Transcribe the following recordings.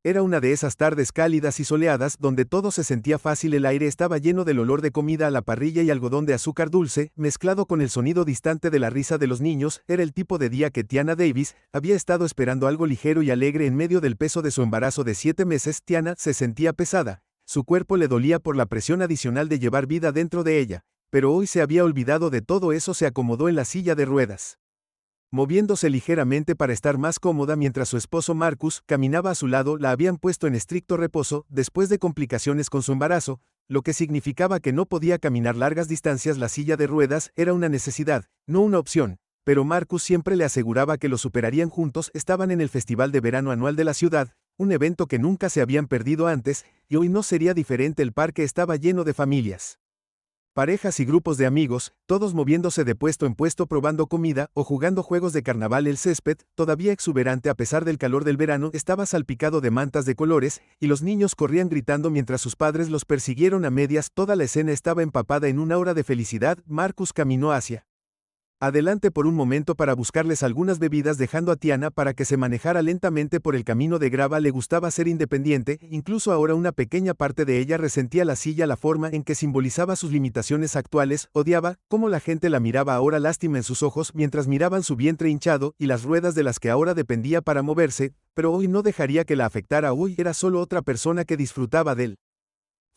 Era una de esas tardes cálidas y soleadas donde todo se sentía fácil, el aire estaba lleno del olor de comida a la parrilla y algodón de azúcar dulce, mezclado con el sonido distante de la risa de los niños. Era el tipo de día que Tiana Davis había estado esperando, algo ligero y alegre en medio del peso de su embarazo de 7 meses. Tiana se sentía pesada, su cuerpo le dolía por la presión adicional de llevar vida dentro de ella, pero hoy se había olvidado de todo eso. Se acomodó en la silla de ruedas, moviéndose ligeramente para estar más cómoda mientras su esposo Marcus caminaba a su lado. La habían puesto en estricto reposo después de complicaciones con su embarazo, lo que significaba que no podía caminar largas distancias. La silla de ruedas era una necesidad, no una opción, pero Marcus siempre le aseguraba que lo superarían juntos. Estaban en el festival de verano anual de la ciudad, un evento que nunca se habían perdido antes, y hoy no sería diferente. El parque estaba lleno de familias, parejas y grupos de amigos, todos moviéndose de puesto en puesto, probando comida o jugando juegos de carnaval. El césped, todavía exuberante a pesar del calor del verano, estaba salpicado de mantas de colores, y los niños corrían gritando mientras sus padres los persiguieron a medias. Toda la escena estaba empapada en una aura de felicidad. Marcus caminó hacia adelante por un momento para buscarles algunas bebidas, dejando a Tiana para que se manejara lentamente por el camino de grava. Le gustaba ser independiente, incluso ahora una pequeña parte de ella resentía la silla, la forma en que simbolizaba sus limitaciones actuales. Odiaba cómo la gente la miraba ahora, lástima en sus ojos mientras miraban su vientre hinchado y las ruedas de las que ahora dependía para moverse, pero hoy no dejaría que la afectara. Hoy era solo otra persona que disfrutaba del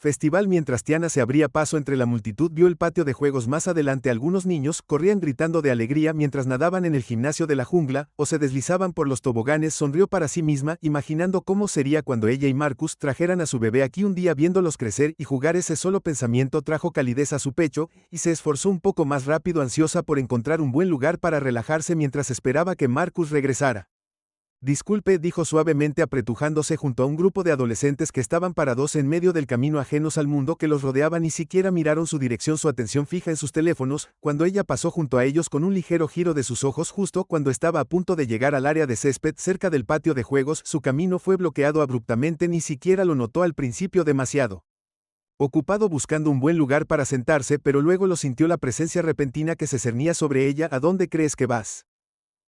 festival. Mientras Tiana se abría paso entre la multitud, vio el patio de juegos más adelante. Algunos niños corrían gritando de alegría mientras nadaban en el gimnasio de la jungla o se deslizaban por los toboganes. Sonrió para sí misma, imaginando cómo sería cuando ella y Marcus trajeran a su bebé aquí un día. Viéndolos crecer y jugar, ese solo pensamiento trajo calidez a su pecho, y se esforzó un poco más rápido, ansiosa por encontrar un buen lugar para relajarse mientras esperaba que Marcus regresara. Disculpe, dijo suavemente, apretujándose junto a un grupo de adolescentes que estaban parados en medio del camino, ajenos al mundo que los rodeaba. Ni siquiera miraron su dirección, su atención fija en sus teléfonos, cuando ella pasó junto a ellos con un ligero giro de sus ojos justo cuando estaba a punto de llegar al área de césped cerca del patio de juegos. Su camino fue bloqueado abruptamente, ni siquiera lo notó al principio, demasiado ocupado buscando un buen lugar para sentarse, pero luego lo sintió, la presencia repentina que se cernía sobre ella. ¿A dónde crees que vas?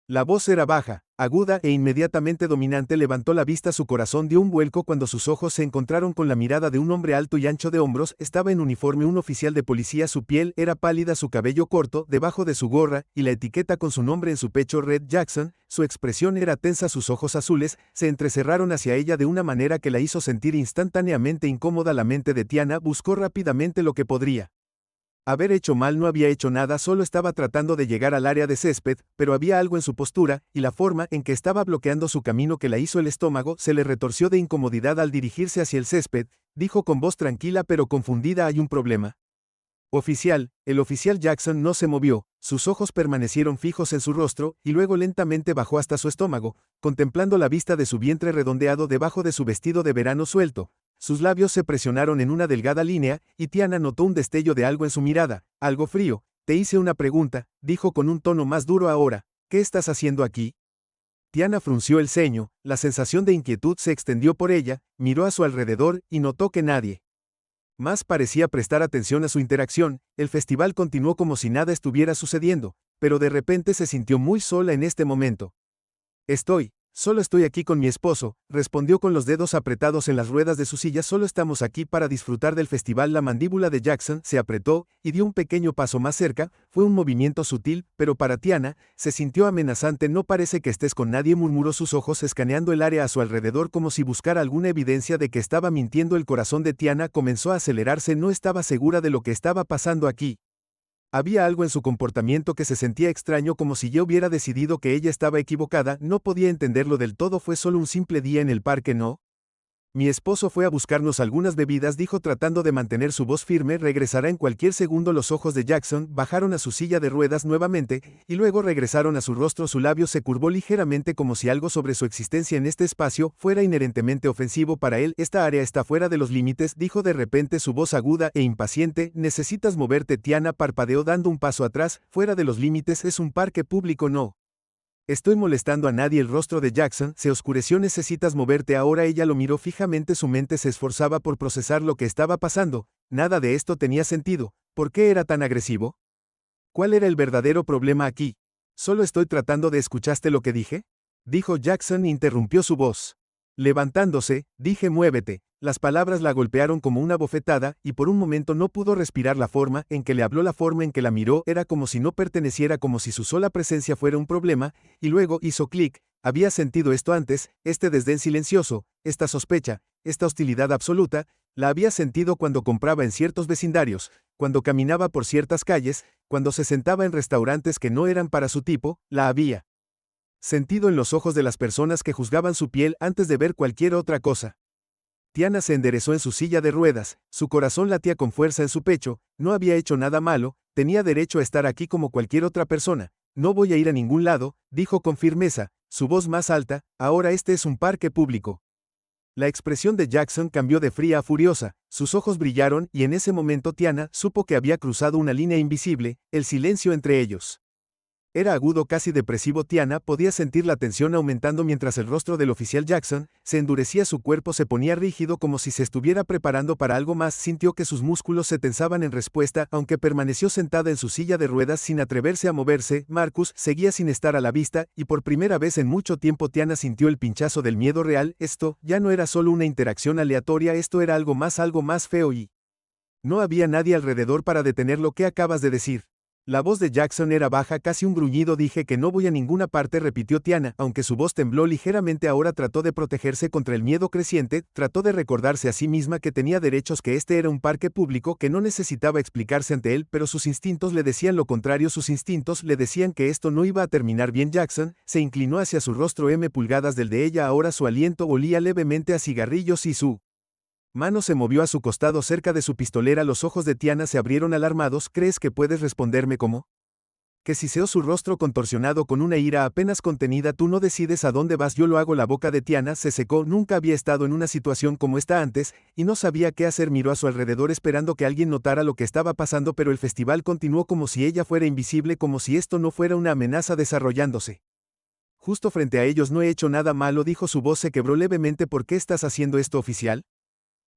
La voz era baja, aguda e inmediatamente dominante. Levantó la vista, su corazón dio un vuelco cuando sus ojos se encontraron con la mirada de un hombre alto y ancho de hombros. Estaba en uniforme, un oficial de policía. Su piel era pálida, su cabello corto debajo de su gorra, y la etiqueta con su nombre en su pecho, Red Jackson. Su expresión era tensa, sus ojos azules se entrecerraron hacia ella de una manera que la hizo sentir instantáneamente incómoda. La mente de Tiana buscó rápidamente lo que podría haber hecho mal. No había hecho nada, solo estaba tratando de llegar al área de césped, pero había algo en su postura y la forma en que estaba bloqueando su camino que la hizo. El estómago se le retorció de incomodidad al dirigirse hacia el césped. Dijo con voz tranquila pero confundida: hay un problema. Oficial. El oficial Jackson no se movió, sus ojos permanecieron fijos en su rostro, y luego lentamente bajó hasta su estómago, contemplando la vista de su vientre redondeado debajo de su vestido de verano suelto. Sus labios se presionaron en una delgada línea, y Tiana notó un destello de algo en su mirada, algo frío. Te hice una pregunta, dijo con un tono más duro ahora. ¿Qué estás haciendo aquí? Tiana frunció el ceño, la sensación de inquietud se extendió por ella, miró a su alrededor y notó que nadie más parecía prestar atención a su interacción. El festival continuó como si nada estuviera sucediendo, pero de repente se sintió muy sola en este momento. Solo estoy aquí con mi esposo, respondió con los dedos apretados en las ruedas de su silla. Solo estamos aquí para disfrutar del festival. La mandíbula de Jackson se apretó y dio un pequeño paso más cerca. Fue un movimiento sutil, pero para Tiana se sintió amenazante. No parece que estés con nadie, murmuró, sus ojos escaneando el área a su alrededor como si buscara alguna evidencia de que estaba mintiendo. El corazón de Tiana comenzó a acelerarse, no estaba segura de lo que estaba pasando aquí. Había algo en su comportamiento que se sentía extraño, como si ya hubiera decidido que ella estaba equivocada. No podía entenderlo del todo. Fue solo un simple día en el parque, ¿no? Mi esposo fue a buscarnos algunas bebidas, dijo tratando de mantener su voz firme. Regresará en cualquier segundo. Los ojos de Jackson bajaron a su silla de ruedas nuevamente, y luego regresaron a su rostro. Su labio se curvó ligeramente como si algo sobre su existencia en este espacio fuera inherentemente ofensivo para él. Esta área está fuera de los límites, dijo de repente, su voz aguda e impaciente. Necesitas moverte. Tiana parpadeó dando un paso atrás. Fuera de los límites, es un parque público, no estoy molestando a nadie. El rostro de Jackson se oscureció. Necesitas moverte ahora. Ella lo miró fijamente, su mente se esforzaba por procesar lo que estaba pasando. Nada de esto tenía sentido. ¿Por qué era tan agresivo? ¿Cuál era el verdadero problema aquí? Solo estoy tratando de... ¿Escuchaste lo que dije? Dijo Jackson e interrumpió su voz. Levantándose, dije muévete. Las palabras la golpearon como una bofetada, y por un momento no pudo respirar. La forma en que le habló, la forma en que la miró, era como si no perteneciera, como si su sola presencia fuera un problema, y luego hizo clic. Había sentido esto antes, este desdén silencioso, esta sospecha, esta hostilidad absoluta, la había sentido cuando compraba en ciertos vecindarios, cuando caminaba por ciertas calles, cuando se sentaba en restaurantes que no eran para su tipo, la había sentido en los ojos de las personas que juzgaban su piel antes de ver cualquier otra cosa. Tiana se enderezó en su silla de ruedas, su corazón latía con fuerza en su pecho, no había hecho nada malo, tenía derecho a estar aquí como cualquier otra persona. No voy a ir a ningún lado, dijo con firmeza, su voz más alta, ahora este es un parque público. La expresión de Jackson cambió de fría a furiosa, sus ojos brillaron y en ese momento Tiana supo que había cruzado una línea invisible, el silencio entre ellos. Era agudo, casi depresivo. Tiana podía sentir la tensión aumentando mientras el rostro del oficial Jackson se endurecía, su cuerpo se ponía rígido como si se estuviera preparando para algo más. Sintió que sus músculos se tensaban en respuesta, aunque permaneció sentada en su silla de ruedas sin atreverse a moverse. Marcus seguía sin estar a la vista, y por primera vez en mucho tiempo Tiana sintió el pinchazo del miedo real. Esto ya no era solo una interacción aleatoria, esto era algo más feo, y no había nadie alrededor para detener lo que acabas de decir. La voz de Jackson era baja, casi un gruñido. Dije que no voy a ninguna parte, repitió Tiana, aunque su voz tembló ligeramente. Ahora trató de protegerse contra el miedo creciente, trató de recordarse a sí misma que tenía derechos, que este era un parque público, que no necesitaba explicarse ante él, pero sus instintos le decían lo contrario, sus instintos le decían que esto no iba a terminar bien. Jackson se inclinó hacia su rostro, pulgadas del de ella, ahora su aliento olía levemente a cigarrillos y su mano se movió a su costado cerca de su pistolera. Los ojos de Tiana se abrieron alarmados. ¿Crees que puedes responderme cómo? Que siseó su rostro contorsionado con una ira apenas contenida. Tú no decides a dónde vas, yo lo hago. La boca de Tiana se secó. Nunca había estado en una situación como esta antes, y no sabía qué hacer. Miró a su alrededor esperando que alguien notara lo que estaba pasando, pero el festival continuó como si ella fuera invisible, como si esto no fuera una amenaza desarrollándose justo frente a ellos. No he hecho nada malo, dijo. Su voz se quebró levemente. ¿Por qué estás haciendo esto, oficial?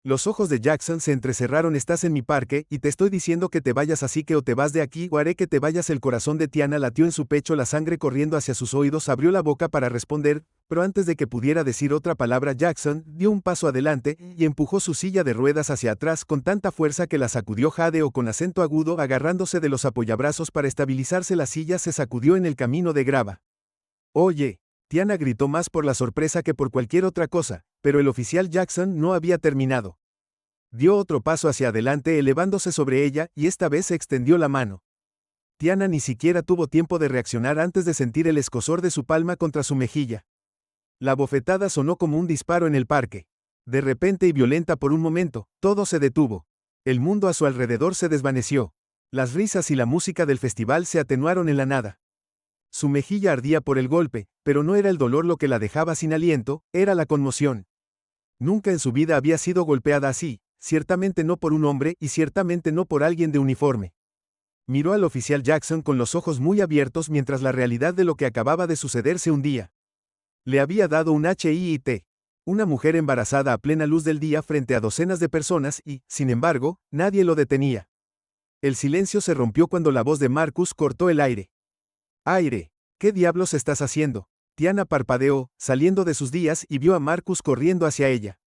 Los ojos de Jackson se entrecerraron. Estás en mi parque, y te estoy diciendo que te vayas, así que o te vas de aquí o haré que te vayas. El corazón de Tiana latió en su pecho, la sangre corriendo hacia sus oídos. Abrió la boca para responder, pero antes de que pudiera decir otra palabra, Jackson dio un paso adelante y empujó su silla de ruedas hacia atrás con tanta fuerza que la sacudió. Jadeó con acento agudo, agarrándose de los apoyabrazos para estabilizarse. La silla se sacudió en el camino de grava. Oye. Tiana gritó, más por la sorpresa que por cualquier otra cosa, pero el oficial Jackson no había terminado. Dio otro paso hacia adelante, elevándose sobre ella, y esta vez se extendió la mano. Tiana ni siquiera tuvo tiempo de reaccionar antes de sentir el escozor de su palma contra su mejilla. La bofetada sonó como un disparo en el parque. De repente y violenta, por un momento, todo se detuvo. El mundo a su alrededor se desvaneció. Las risas y la música del festival se atenuaron en la nada. Su mejilla ardía por el golpe, pero no era el dolor lo que la dejaba sin aliento, era la conmoción. Nunca en su vida había sido golpeada así, ciertamente no por un hombre y ciertamente no por alguien de uniforme. Miró al oficial Jackson con los ojos muy abiertos mientras la realidad de lo que acababa de suceder se hundía. Le había dado un HIIT. Una mujer embarazada a plena luz del día frente a docenas de personas y, sin embargo, nadie lo detenía. El silencio se rompió cuando la voz de Marcus cortó el aire. Aire, ¿qué diablos estás haciendo? Tiana parpadeó, saliendo de sus días, y vio a Marcus corriendo hacia ella.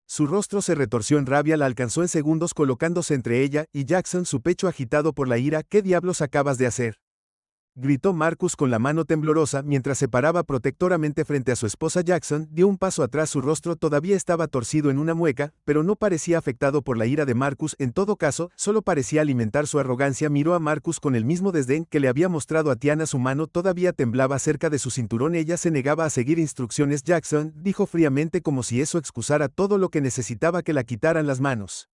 Su rostro se retorció en rabia, la alcanzó en segundos colocándose entre ella y Jackson, su pecho agitado por la ira. ¿Qué diablos acabas de hacer? Gritó Marcus con la mano temblorosa mientras se paraba protectoramente frente a su esposa. Jackson dio un paso atrás, su rostro todavía estaba torcido en una mueca, pero no parecía afectado por la ira de Marcus. En todo caso, solo parecía alimentar su arrogancia. Miró a Marcus con el mismo desdén que le había mostrado a Tiana. Su mano todavía temblaba cerca de su cinturón. Ella se negaba a seguir instrucciones. Jackson dijo fríamente, como si eso excusara todo lo que necesitaba que la quitaran las manos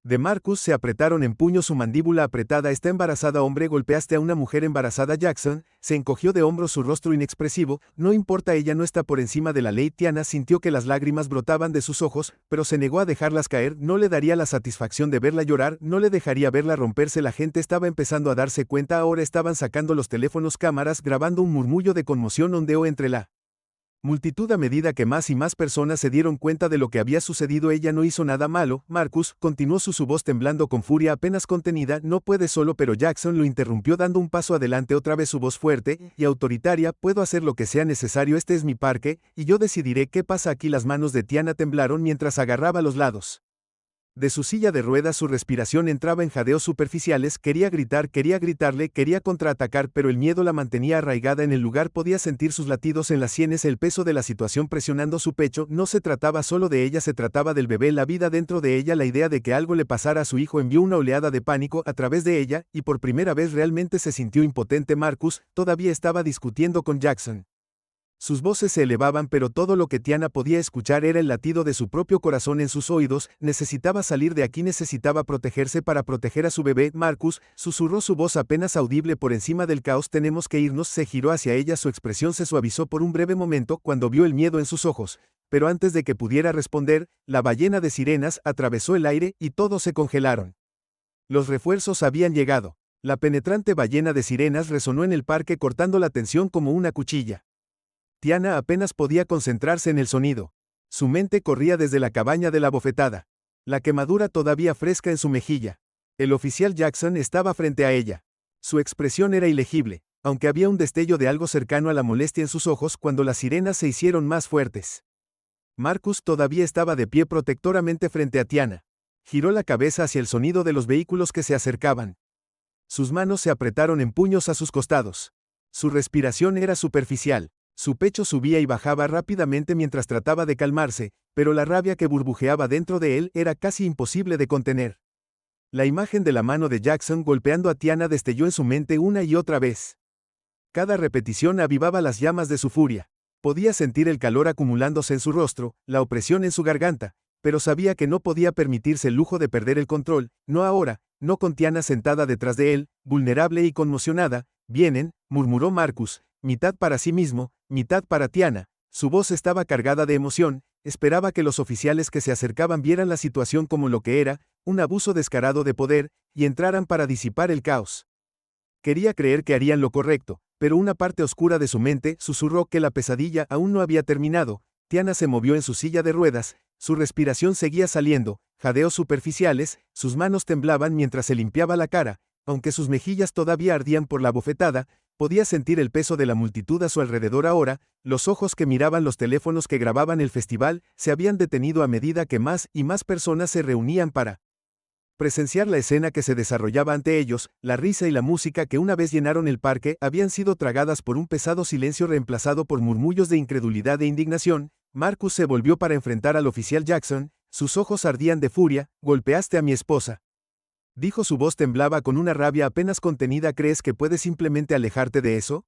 de Marcus se apretaron en puño, su mandíbula apretada. Está embarazada, hombre, golpeaste a una mujer embarazada. Jackson se encogió de hombros, su rostro inexpresivo. No importa, ella no está por encima de la ley. Tiana sintió que las lágrimas brotaban de sus ojos, pero se negó a dejarlas caer. No le daría la satisfacción de verla llorar, no le dejaría verla romperse. La gente estaba empezando a darse cuenta, ahora estaban sacando los teléfonos, cámaras, grabando. Un murmullo de conmoción ondeó entre la Multitud. A medida que más y más personas se dieron cuenta de lo que había sucedido, ella no hizo nada malo. Marcus, continuó su voz temblando con furia apenas contenida, no puede solo, pero Jackson lo interrumpió dando un paso adelante, otra vez su voz fuerte y autoritaria: puedo hacer lo que sea necesario, este es mi parque, y yo decidiré qué pasa aquí. Las manos de Tiana temblaron mientras agarraba los lados de su silla de ruedas, su respiración entraba en jadeos superficiales, quería gritar, quería gritarle, quería contraatacar, pero el miedo la mantenía arraigada en el lugar. Podía sentir sus latidos en las sienes, el peso de la situación presionando su pecho. No se trataba solo de ella, se trataba del bebé, la vida dentro de ella. La idea de que algo le pasara a su hijo envió una oleada de pánico a través de ella, y por primera vez realmente se sintió impotente. Marcus todavía estaba discutiendo con Jackson. Sus voces se elevaban, pero todo lo que Tiana podía escuchar era el latido de su propio corazón en sus oídos. Necesitaba salir de aquí, necesitaba protegerse para proteger a su bebé. Marcus, susurró su voz apenas audible por encima del caos, tenemos que irnos. Se giró hacia ella, su expresión se suavizó por un breve momento cuando vio el miedo en sus ojos, pero antes de que pudiera responder, la ballena de sirenas atravesó el aire y todos se congelaron. Los refuerzos habían llegado. La penetrante ballena de sirenas resonó en el parque, cortando la tensión como una cuchilla. Tiana apenas podía concentrarse en el sonido. Su mente corría desde la cabaña de la bofetada, la quemadura todavía fresca en su mejilla. El oficial Jackson estaba frente a ella. Su expresión era ilegible, aunque había un destello de algo cercano a la molestia en sus ojos cuando las sirenas se hicieron más fuertes. Marcus todavía estaba de pie protectoramente frente a Tiana. Giró la cabeza hacia el sonido de los vehículos que se acercaban. Sus manos se apretaron en puños a sus costados. Su respiración era superficial. Su pecho subía y bajaba rápidamente mientras trataba de calmarse, pero la rabia que burbujeaba dentro de él era casi imposible de contener. La imagen de la mano de Jackson golpeando a Tiana destelló en su mente una y otra vez. Cada repetición avivaba las llamas de su furia. Podía sentir el calor acumulándose en su rostro, la opresión en su garganta, pero sabía que no podía permitirse el lujo de perder el control, no ahora, no con Tiana sentada detrás de él, vulnerable y conmocionada. Vienen, murmuró Marcus, mitad para sí mismo, mitad para Tiana. Su voz estaba cargada de emoción. Esperaba que los oficiales que se acercaban vieran la situación como lo que era, un abuso descarado de poder, y entraran para disipar el caos. Quería creer que harían lo correcto, pero una parte oscura de su mente susurró que la pesadilla aún no había terminado. Tiana se movió en su silla de ruedas, su respiración seguía saliendo, jadeos superficiales, sus manos temblaban mientras se limpiaba la cara, aunque sus mejillas todavía ardían por la bofetada. Podía sentir el peso de la multitud a su alrededor ahora. Los ojos que miraban los teléfonos que grababan el festival se habían detenido a medida que más y más personas se reunían para presenciar la escena que se desarrollaba ante ellos. La risa y la música que una vez llenaron el parque habían sido tragadas por un pesado silencio reemplazado por murmullos de incredulidad e indignación. Marcus se volvió para enfrentar al oficial Jackson, sus ojos ardían de furia. Golpeaste a mi esposa, dijo, su voz temblaba con una rabia apenas contenida. ¿Crees que puedes simplemente alejarte de eso?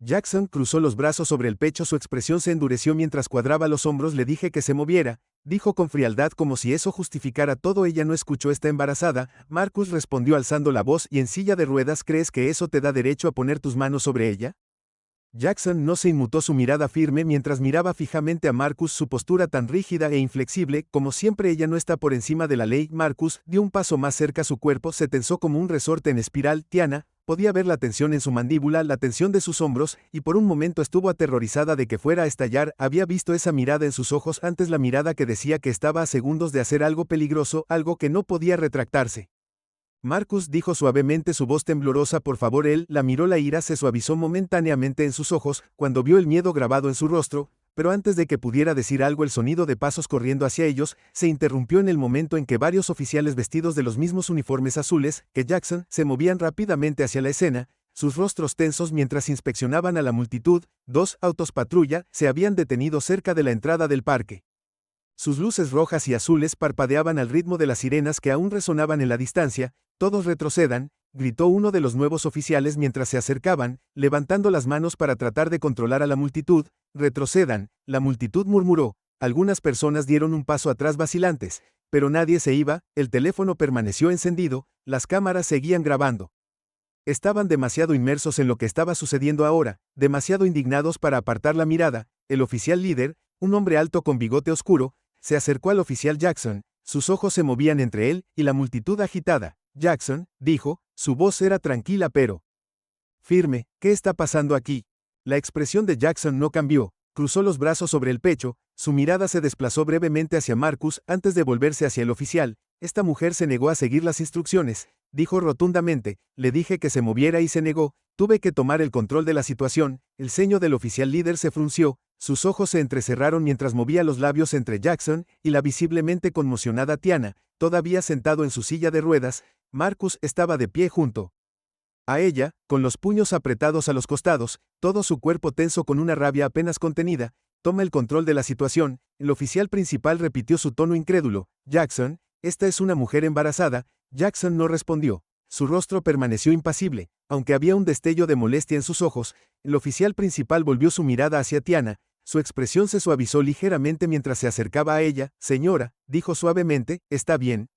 Jackson cruzó los brazos sobre el pecho, su expresión se endureció mientras cuadraba los hombros. Le dije que se moviera, dijo con frialdad como si eso justificara todo. Ella no escuchó, está embarazada. Marcus respondió alzando la voz y en silla de ruedas. ¿Crees que eso te da derecho a poner tus manos sobre ella? Jackson no se inmutó, su mirada firme mientras miraba fijamente a Marcus, su postura tan rígida e inflexible. Como siempre, ella no está por encima de la ley. Marcus dio un paso más cerca, su cuerpo se tensó como un resorte en espiral. Tiana podía ver la tensión en su mandíbula, la tensión de sus hombros, y por un momento estuvo aterrorizada de que fuera a estallar. Había visto esa mirada en sus ojos antes, la mirada que decía que estaba a segundos de hacer algo peligroso, algo que no podía retractarse. Marcus, dijo suavemente, su voz temblorosa. Por favor. Él la miró, la ira se suavizó momentáneamente en sus ojos cuando vio el miedo grabado en su rostro, pero antes de que pudiera decir algo, el sonido de pasos corriendo hacia ellos se interrumpió en el momento en que varios oficiales vestidos de los mismos uniformes azules que Jackson se movían rápidamente hacia la escena, sus rostros tensos mientras inspeccionaban a la multitud. 2 autos patrulla se habían detenido cerca de la entrada del parque. Sus luces rojas y azules parpadeaban al ritmo de las sirenas que aún resonaban en la distancia. Todos retrocedan, gritó uno de los nuevos oficiales mientras se acercaban, levantando las manos para tratar de controlar a la multitud. Retrocedan, la multitud murmuró. Algunas personas dieron un paso atrás vacilantes, pero nadie se iba. El teléfono permaneció encendido, las cámaras seguían grabando. Estaban demasiado inmersos en lo que estaba sucediendo ahora, demasiado indignados para apartar la mirada. El oficial líder, un hombre alto con bigote oscuro, se acercó al oficial Jackson. Sus ojos se movían entre él y la multitud agitada. Jackson, dijo, su voz era tranquila pero firme. ¿Qué está pasando aquí? La expresión de Jackson no cambió. cruzó los brazos sobre el pecho, su mirada se desplazó brevemente hacia Marcus antes de volverse hacia el oficial. Esta mujer se negó a seguir las instrucciones, dijo rotundamente, le dije que se moviera y se negó, tuve que tomar el control de la situación. El ceño del oficial líder se frunció, sus ojos se entrecerraron mientras movía los labios entre Jackson y la visiblemente conmocionada Tiana, todavía sentado en su silla de ruedas. Marcus estaba de pie junto a ella, con los puños apretados a los costados, todo su cuerpo tenso con una rabia apenas contenida. Toma el control de la situación. El oficial principal repitió su tono incrédulo, Jackson, esta es una mujer embarazada. Jackson no respondió. Su rostro permaneció impasible, aunque había un destello de molestia en sus ojos. El oficial principal volvió su mirada hacia Tiana, su expresión se suavizó ligeramente mientras se acercaba a ella. Señora, dijo suavemente, ¿está bien?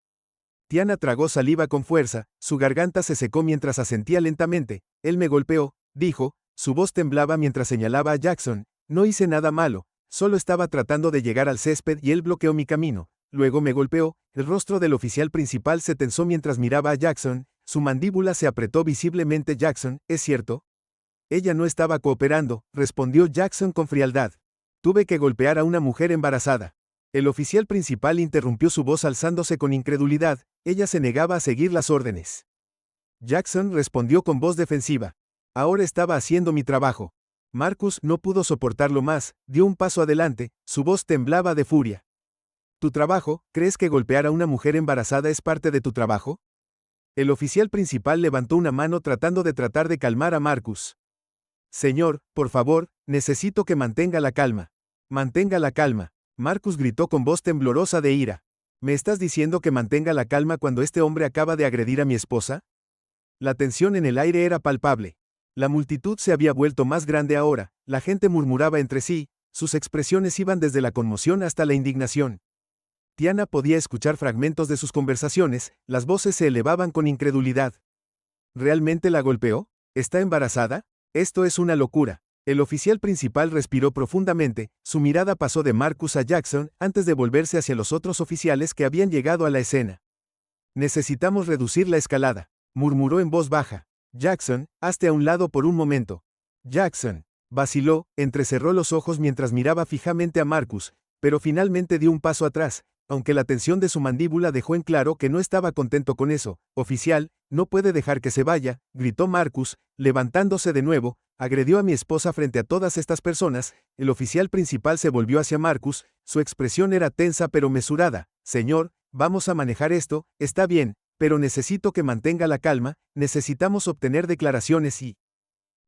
Tiana tragó saliva con fuerza, su garganta se secó mientras asentía lentamente. Él me golpeó, dijo, su voz temblaba mientras señalaba a Jackson. No hice nada malo, solo estaba tratando de llegar al césped y él bloqueó mi camino. Luego me golpeó. El rostro del oficial principal se tensó mientras miraba a Jackson, su mandíbula se apretó visiblemente. Jackson, ¿es cierto? Ella no estaba cooperando, respondió Jackson con frialdad. Tuve que golpear a una mujer embarazada. El oficial principal interrumpió su voz alzándose con incredulidad, ella se negaba a seguir las órdenes. Jackson respondió con voz defensiva. Ahora estaba haciendo mi trabajo. Marcus no pudo soportarlo más, dio un paso adelante, su voz temblaba de furia. ¿Tu trabajo? ¿Crees que golpear a una mujer embarazada es parte de tu trabajo? El oficial principal levantó una mano tratando de calmar a Marcus. Señor, por favor, necesito que mantenga la calma. Mantenga la calma. Marcus gritó con voz temblorosa de ira. ¿Me estás diciendo que mantenga la calma cuando este hombre acaba de agredir a mi esposa? La tensión en el aire era palpable. La multitud se había vuelto más grande ahora, la gente murmuraba entre sí, sus expresiones iban desde la conmoción hasta la indignación. Tiana podía escuchar fragmentos de sus conversaciones, las voces se elevaban con incredulidad. ¿Realmente la golpeó? ¿Está embarazada? Esto es una locura. El oficial principal respiró profundamente, su mirada pasó de Marcus a Jackson antes de volverse hacia los otros oficiales que habían llegado a la escena. Necesitamos reducir la escalada, murmuró en voz baja. Jackson, hazte a un lado por un momento. Jackson vaciló, entrecerró los ojos mientras miraba fijamente a Marcus, pero finalmente dio un paso atrás, aunque la tensión de su mandíbula dejó en claro que no estaba contento con eso. Oficial, no puede dejar que se vaya, gritó Marcus, levantándose de nuevo, agredió a mi esposa frente a todas estas personas. El oficial principal se volvió hacia Marcus, su expresión era tensa pero mesurada. Señor, vamos a manejar esto, está bien, pero necesito que mantenga la calma, necesitamos obtener declaraciones y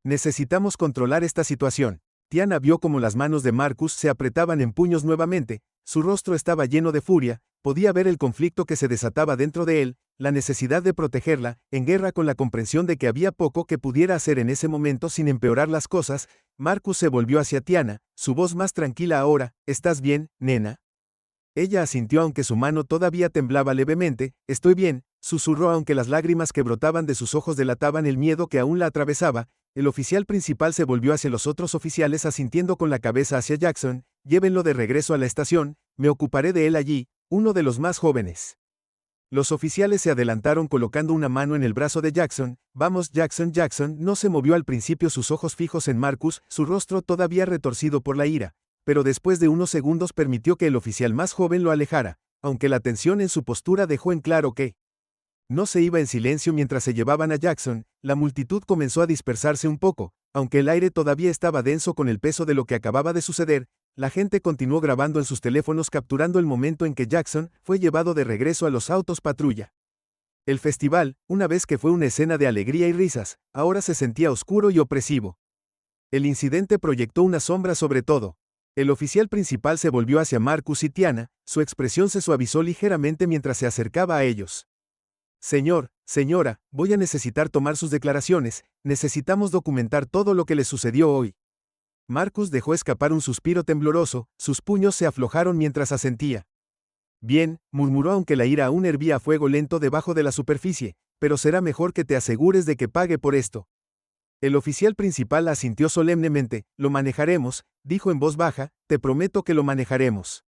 necesitamos controlar esta situación. Tiana vio cómo las manos de Marcus se apretaban en puños nuevamente, su rostro estaba lleno de furia, podía ver el conflicto que se desataba dentro de él, la necesidad de protegerla, en guerra con la comprensión de que había poco que pudiera hacer en ese momento sin empeorar las cosas. Marcus se volvió hacia Tiana, su voz más tranquila ahora, ¿estás bien, nena? Ella asintió aunque su mano todavía temblaba levemente. Estoy bien, susurró aunque las lágrimas que brotaban de sus ojos delataban el miedo que aún la atravesaba. El oficial principal se volvió hacia los otros oficiales asintiendo con la cabeza hacia Jackson. Llévenlo de regreso a la estación, me ocuparé de él allí, uno de los más jóvenes. Los oficiales se adelantaron colocando una mano en el brazo de Jackson. Vamos Jackson. Jackson no se movió al principio, sus ojos fijos en Marcus, su rostro todavía retorcido por la ira, pero después de unos segundos permitió que el oficial más joven lo alejara, aunque la tensión en su postura dejó en claro que no se iba en silencio mientras se llevaban a Jackson. La multitud comenzó a dispersarse un poco, aunque el aire todavía estaba denso con el peso de lo que acababa de suceder. La gente continuó grabando en sus teléfonos capturando el momento en que Jackson fue llevado de regreso a los autos patrulla. El festival, una vez que fue una escena de alegría y risas, ahora se sentía oscuro y opresivo. El incidente proyectó una sombra sobre todo. El oficial principal se volvió hacia Marcus y Tiana, su expresión se suavizó ligeramente mientras se acercaba a ellos. Señor, señora, voy a necesitar tomar sus declaraciones, necesitamos documentar todo lo que le sucedió hoy. Marcus dejó escapar un suspiro tembloroso, sus puños se aflojaron mientras asentía. Bien, murmuró aunque la ira aún hervía a fuego lento debajo de la superficie, pero será mejor que te asegures de que pague por esto. El oficial principal asintió solemnemente. Lo manejaremos, dijo en voz baja, te prometo que lo manejaremos.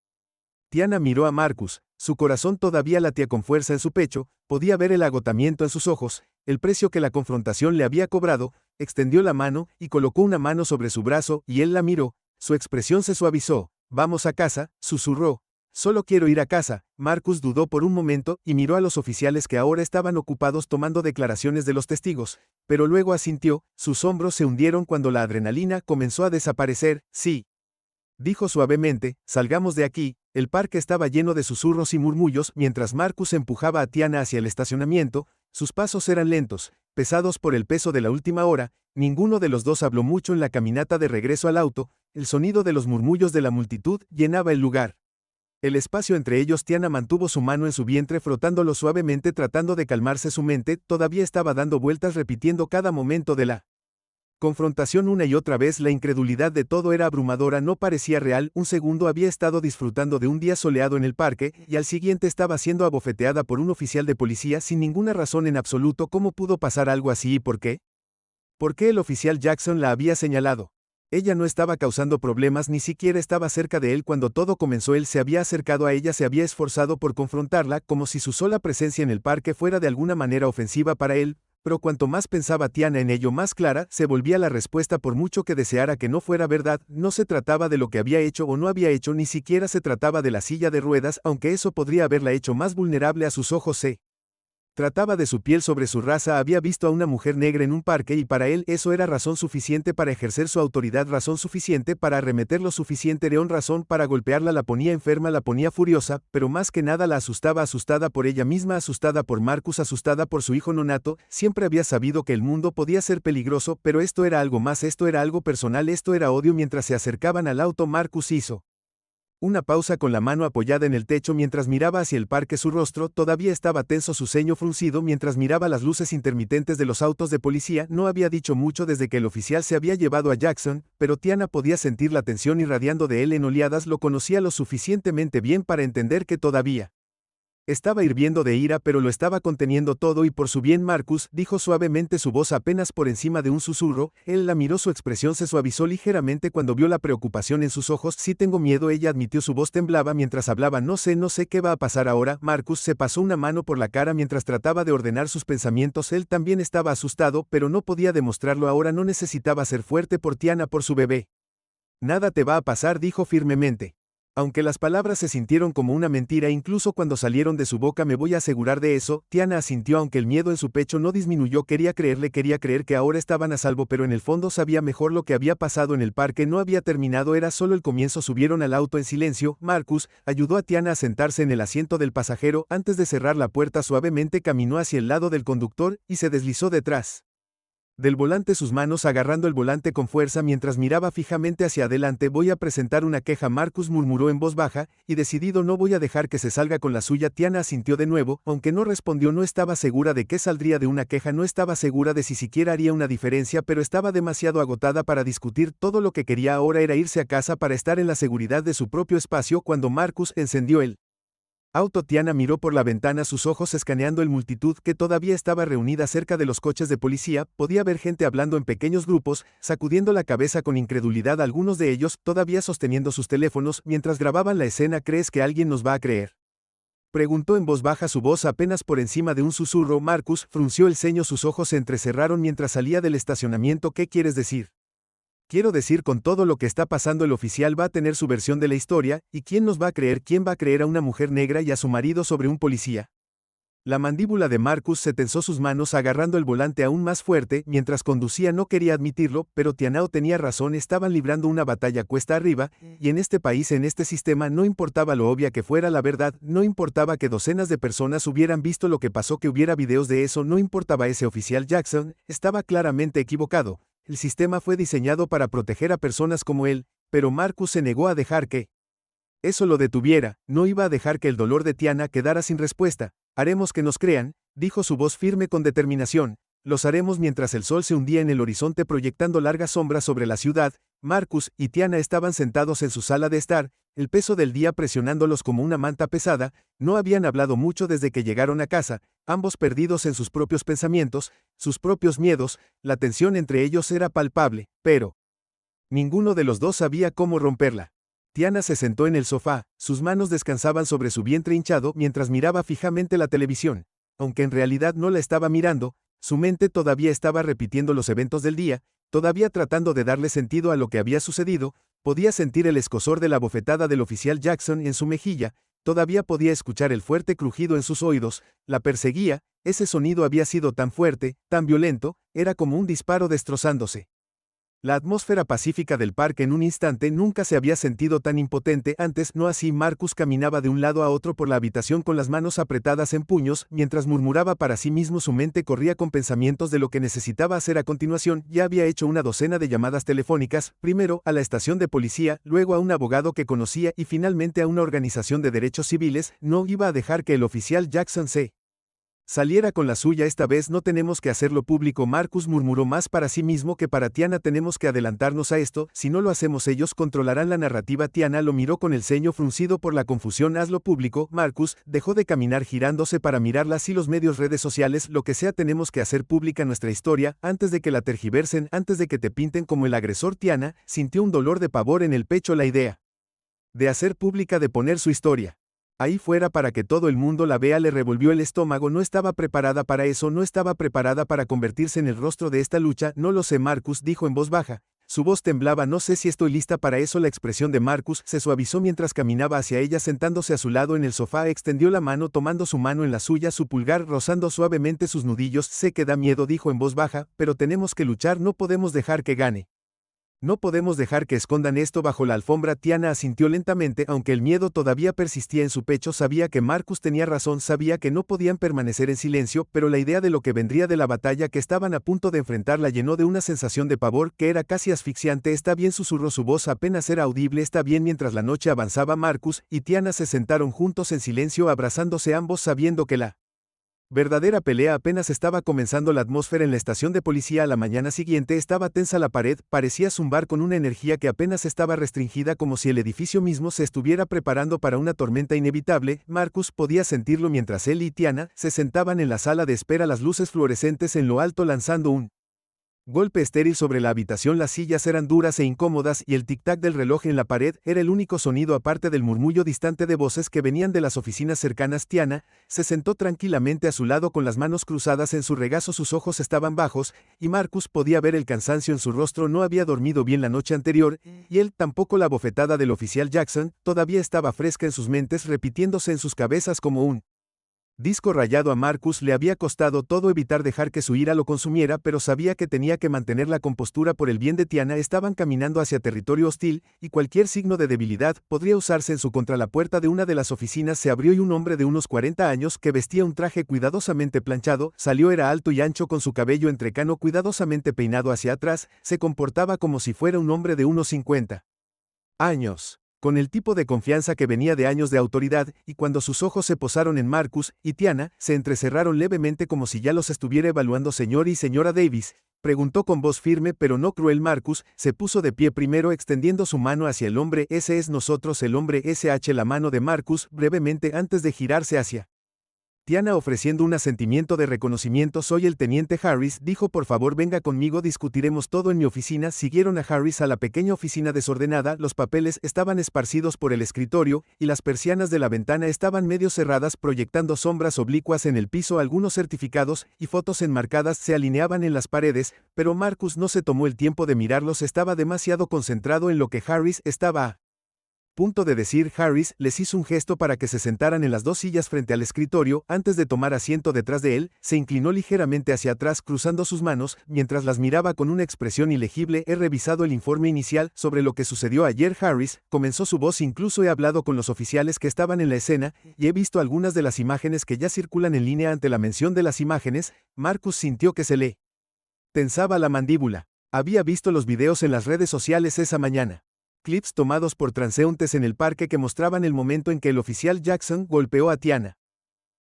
Tiana miró a Marcus, su corazón todavía latía con fuerza en su pecho, podía ver el agotamiento en sus ojos, el precio que la confrontación le había cobrado. Extendió la mano y colocó una mano sobre su brazo y él la miró, Su expresión se suavizó. Vamos a casa, susurró. Solo quiero ir a casa. Marcus dudó por un momento y miró a los oficiales que ahora estaban ocupados tomando declaraciones de los testigos, pero luego asintió. Sus hombros se hundieron cuando la adrenalina comenzó a desaparecer. Sí, dijo suavemente, salgamos de aquí. El parque estaba lleno de susurros y murmullos mientras Marcus empujaba a Tiana hacia el estacionamiento. Sus pasos eran lentos, pesados por el peso de la última hora. Ninguno de los dos habló mucho en la caminata de regreso al auto. El sonido de los murmullos de la multitud llenaba el lugar. El espacio entre ellos. Tiana mantuvo su mano en su vientre frotándolo suavemente tratando de calmarse. Su mente todavía estaba dando vueltas repitiendo cada momento de la confrontación una y otra vez. La incredulidad de todo era abrumadora, no parecía real. Un segundo había estado disfrutando de un día soleado en el parque, y al siguiente estaba siendo abofeteada por un oficial de policía sin ninguna razón en absoluto. ¿Cómo pudo pasar algo así y por qué? ¿Por qué el oficial Jackson la había señalado? Ella no estaba causando problemas, ni siquiera estaba cerca de él cuando todo comenzó. Él se había acercado a ella, se había esforzado por confrontarla, como si su sola presencia en el parque fuera de alguna manera ofensiva para él, pero cuanto más pensaba Tiana en ello, más clara se volvía la respuesta. Por mucho que deseara que no fuera verdad, no se trataba de lo que había hecho o no había hecho, ni siquiera se trataba de la silla de ruedas, aunque eso podría haberla hecho más vulnerable a sus ojos. Se trataba de su piel sobre su raza. Había visto a una mujer negra en un parque y para él eso era razón suficiente para ejercer su autoridad, razón suficiente para arremeter, lo suficiente razón para golpearla. La ponía enferma, la ponía furiosa, pero más que nada la asustaba, asustada por ella misma, asustada por Marcus, asustada por su hijo nonato. Siempre había sabido que el mundo podía ser peligroso, pero esto era algo más, esto era algo personal, esto era odio. Mientras se acercaban al auto, Marcus hizo una pausa con la mano apoyada en el techo mientras miraba hacia el parque. Su rostro todavía estaba tenso, su ceño fruncido mientras miraba las luces intermitentes de los autos de policía. No había dicho mucho desde que el oficial se había llevado a Jackson, pero Tiana podía sentir la tensión irradiando de él en oleadas. Lo conocía lo suficientemente bien para entender que todavía estaba hirviendo de ira, pero lo estaba conteniendo todo y por su bien. Marcus, dijo suavemente, su voz apenas por encima de un susurro. Él la miró, su expresión se suavizó ligeramente cuando vio la preocupación en sus ojos. Sí tengo miedo, ella admitió, su voz temblaba mientras hablaba. No sé qué va a pasar ahora. Marcus se pasó una mano por la cara mientras trataba de ordenar sus pensamientos. Él también estaba asustado, pero no podía demostrarlo ahora. No necesitaba ser fuerte por Tiana, por su bebé. Nada te va a pasar, dijo firmemente. Aunque las palabras se sintieron como una mentira incluso cuando salieron de su boca, me voy a asegurar de eso. Tiana asintió aunque el miedo en su pecho no disminuyó. Quería creerle, quería creer que ahora estaban a salvo, pero en el fondo sabía mejor lo que había pasado en el parque no había terminado, era solo el comienzo. Subieron al auto en silencio. Marcus ayudó a Tiana a sentarse en el asiento del pasajero. Antes de cerrar la puerta suavemente caminó hacia el lado del conductor y se deslizó detrás del volante, sus manos agarrando el volante con fuerza mientras miraba fijamente hacia adelante. Voy a presentar una queja, Marcus murmuró en voz baja, y decidido, no voy a dejar que se salga con la suya. Tiana asintió de nuevo, aunque no respondió. No estaba segura de qué saldría de una queja, no estaba segura de si siquiera haría una diferencia, pero estaba demasiado agotada para discutir. Todo lo que quería ahora era irse a casa para estar en la seguridad de su propio espacio. Cuando Marcus encendió el auto, Tiana miró por la ventana, sus ojos escaneando el multitud que todavía estaba reunida cerca de los coches de policía. Podía ver gente hablando en pequeños grupos, sacudiendo la cabeza con incredulidad, algunos de ellos todavía sosteniendo sus teléfonos mientras grababan la escena. ¿Crees que alguien nos va a creer?, preguntó en voz baja, su voz apenas por encima de un susurro. Marcus frunció el ceño, sus ojos se entrecerraron mientras salía del estacionamiento. ¿Qué quieres decir? Quiero decir, con todo lo que está pasando, el oficial va a tener su versión de la historia, ¿y quién nos va a creer? ¿Quién va a creer a una mujer negra y a su marido sobre un policía? La mandíbula de Marcus se tensó, sus manos agarrando el volante aún más fuerte mientras conducía. No quería admitirlo, pero Tianao tenía razón, estaban librando una batalla cuesta arriba, y en este país, en este sistema, no importaba lo obvia que fuera la verdad, no importaba que docenas de personas hubieran visto lo que pasó, que hubiera videos de eso, no importaba. Ese oficial Jackson estaba claramente equivocado. El sistema fue diseñado para proteger a personas como él, pero Marcus se negó a dejar que eso lo detuviera. No iba a dejar que el dolor de Tiana quedara sin respuesta. Haremos que nos crean, dijo su voz firme con determinación. Los haremos. Mientras el sol se hundía en el horizonte proyectando largas sombras sobre la ciudad, Marcus y Tiana estaban sentados en su sala de estar, el peso del día presionándolos como una manta pesada. No habían hablado mucho desde que llegaron a casa, ambos perdidos en sus propios pensamientos, sus propios miedos. La tensión entre ellos era palpable, pero ninguno de los dos sabía cómo romperla. Tiana se sentó en el sofá, sus manos descansaban sobre su vientre hinchado mientras miraba fijamente la televisión. Aunque en realidad no la estaba mirando, su mente todavía estaba repitiendo los eventos del día. Todavía tratando de darle sentido a lo que había sucedido, podía sentir el escozor de la bofetada del oficial Jackson en su mejilla, todavía podía escuchar el fuerte crujido en sus oídos, la perseguía, ese sonido había sido tan fuerte, tan violento, era como un disparo destrozándose. La atmósfera pacífica del parque en un instante nunca se había sentido tan impotente antes, no así Marcus caminaba de un lado a otro por la habitación con las manos apretadas en puños, mientras murmuraba para sí mismo su mente corría con pensamientos de lo que necesitaba hacer a continuación, ya había hecho una docena de llamadas telefónicas, primero a la estación de policía, luego a un abogado que conocía y finalmente a una organización de derechos civiles, no iba a dejar que el oficial Jackson saliera con la suya esta vez no tenemos que hacerlo público Marcus murmuró más para sí mismo que para Tiana tenemos que adelantarnos a esto, si no lo hacemos ellos controlarán la narrativa Tiana lo miró con el ceño fruncido por la confusión hazlo público, Marcus, dejó de caminar girándose para mirarla si los medios redes sociales lo que sea tenemos que hacer pública nuestra historia, antes de que la tergiversen, antes de que te pinten como el agresor Tiana, sintió un dolor de pavor en el pecho la idea de hacer pública de poner su historia ahí fuera para que todo el mundo la vea le revolvió el estómago no estaba preparada para eso no estaba preparada para convertirse en el rostro de esta lucha no lo sé Marcus dijo en voz baja, su voz temblaba no sé si estoy lista para eso la expresión de Marcus se suavizó mientras caminaba hacia ella sentándose a su lado en el sofá extendió la mano tomando su mano en la suya su pulgar rozando suavemente sus nudillos sé que da miedo dijo en voz baja, pero tenemos que luchar no podemos dejar que gane. No podemos dejar que escondan esto bajo la alfombra. Tiana asintió lentamente, aunque el miedo todavía persistía en su pecho. Sabía que Marcus tenía razón, sabía que no podían permanecer en silencio, pero la idea de lo que vendría de la batalla que estaban a punto de enfrentar la llenó de una sensación de pavor que era casi asfixiante. Está bien, susurró su voz apenas era audible. Está bien. Mientras la noche avanzaba, Marcus y Tiana se sentaron juntos en silencio, abrazándose ambos sabiendo que la verdadera pelea apenas estaba comenzando. La atmósfera en la estación de policía a la mañana siguiente estaba tensa. La pared parecía zumbar con una energía que apenas estaba restringida, como si el edificio mismo se estuviera preparando para una tormenta inevitable. Marcus podía sentirlo mientras él y Tiana se sentaban en la sala de espera, las luces fluorescentes en lo alto lanzando un golpe estéril sobre la habitación. Las sillas eran duras e incómodas y el tic-tac del reloj en la pared era el único sonido aparte del murmullo distante de voces que venían de las oficinas cercanas. Tiana se sentó tranquilamente a su lado con las manos cruzadas en su regazo, sus ojos estaban bajos y Marcus podía ver el cansancio en su rostro. No había dormido bien la noche anterior y él tampoco. La bofetada del oficial Jackson todavía estaba fresca en sus mentes, repitiéndose en sus cabezas como un disco rayado. A Marcus le había costado todo evitar dejar que su ira lo consumiera, pero sabía que tenía que mantener la compostura por el bien de Tiana. Estaban caminando hacia territorio hostil, y cualquier signo de debilidad podría usarse en su contra. La puerta de una de las oficinas se abrió y un hombre de unos 40 años, que vestía un traje cuidadosamente planchado, salió. Era alto y ancho con su cabello entrecano cuidadosamente peinado hacia atrás, se comportaba como si fuera un hombre de unos 50 años. Con el tipo de confianza que venía de años de autoridad, y cuando sus ojos se posaron en Marcus y Tiana, se entrecerraron levemente como si ya los estuviera evaluando. Señor y señora Davis, preguntó con voz firme pero no cruel. Marcus se puso de pie primero extendiendo su mano hacia el hombre. Ese es nosotros. El hombre sh la mano de Marcus brevemente antes de girarse hacia Tiana ofreciendo un asentimiento de reconocimiento. Soy el teniente Harris, dijo. Por favor venga conmigo, discutiremos todo en mi oficina. Siguieron a Harris a la pequeña oficina desordenada, los papeles estaban esparcidos por el escritorio, y las persianas de la ventana estaban medio cerradas proyectando sombras oblicuas en el piso. Algunos certificados y fotos enmarcadas se alineaban en las paredes, pero Marcus no se tomó el tiempo de mirarlos, estaba demasiado concentrado en lo que Harris estaba a punto de decir. Harris les hizo un gesto para que se sentaran en las dos sillas frente al escritorio. Antes de tomar asiento detrás de él, se inclinó ligeramente hacia atrás cruzando sus manos, mientras las miraba con una expresión ilegible. He revisado el informe inicial sobre lo que sucedió ayer. Harris comenzó su voz. Incluso he hablado con los oficiales que estaban en la escena, y he visto algunas de las imágenes que ya circulan en línea. Ante la mención de las imágenes, Marcus sintió que se le tensaba la mandíbula. Había visto los videos en las redes sociales esa mañana. Clips tomados por transeúntes en el parque que mostraban el momento en que el oficial Jackson golpeó a Tiana.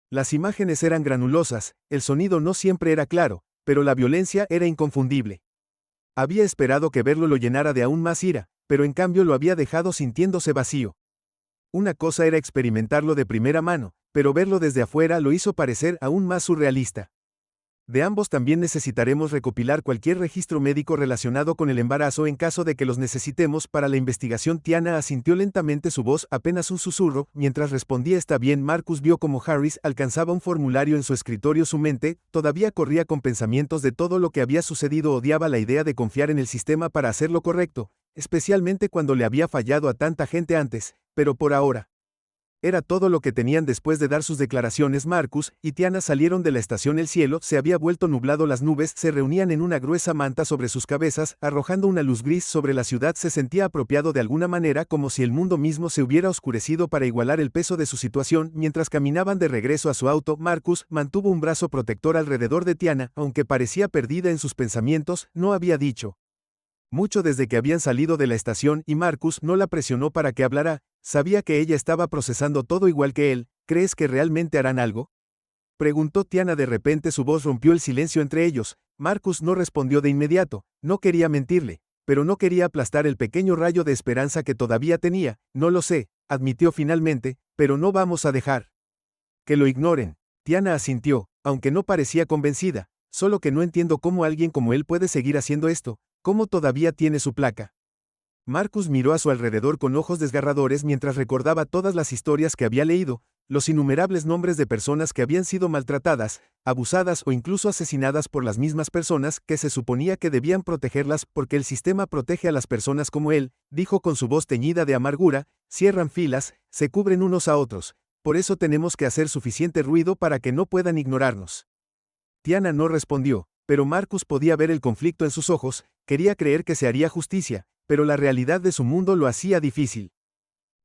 Las imágenes eran granulosas, el sonido no siempre era claro, pero la violencia era inconfundible. Había esperado que verlo lo llenara de aún más ira, pero en cambio lo había dejado sintiéndose vacío. Una cosa era experimentarlo de primera mano, pero verlo desde afuera lo hizo parecer aún más surrealista. De ambos también necesitaremos recopilar cualquier registro médico relacionado con el embarazo en caso de que los necesitemos para la investigación. Tiana asintió lentamente, su voz apenas un susurro. Mientras respondía está bien, Marcus vio como Harris alcanzaba un formulario en su escritorio. Su mente todavía corría con pensamientos de todo lo que había sucedido. Odiaba la idea de confiar en el sistema para hacer lo correcto, especialmente cuando le había fallado a tanta gente antes, pero por ahora era todo lo que tenían. Después de dar sus declaraciones, Marcus y Tiana salieron de la estación. El cielo se había vuelto nublado, las nubes se reunían en una gruesa manta sobre sus cabezas, arrojando una luz gris sobre la ciudad. Se sentía apropiado de alguna manera, como si el mundo mismo se hubiera oscurecido para igualar el peso de su situación. Mientras caminaban de regreso a su auto, Marcus mantuvo un brazo protector alrededor de Tiana, aunque parecía perdida en sus pensamientos. No había dicho mucho desde que habían salido de la estación y Marcus no la presionó para que hablara. Sabía que ella estaba procesando todo igual que él. ¿Crees que realmente harán algo?, preguntó Tiana. De repente su voz rompió el silencio entre ellos. Marcus no respondió de inmediato. No quería mentirle, pero no quería aplastar el pequeño rayo de esperanza que todavía tenía. No lo sé, admitió finalmente, pero no vamos a dejar que lo ignoren. Tiana asintió, aunque no parecía convencida. Solo que no entiendo cómo alguien como él puede seguir haciendo esto. ¿Cómo todavía tiene su placa? Marcus miró a su alrededor con ojos desgarradores mientras recordaba todas las historias que había leído, los innumerables nombres de personas que habían sido maltratadas, abusadas o incluso asesinadas por las mismas personas que se suponía que debían protegerlas. Porque el sistema protege a las personas como él, dijo con su voz teñida de amargura. Cierran filas, se cubren unos a otros. Por eso tenemos que hacer suficiente ruido para que no puedan ignorarnos. Tiana no respondió, pero Marcus podía ver el conflicto en sus ojos. Quería creer que se haría justicia, pero la realidad de su mundo lo hacía difícil.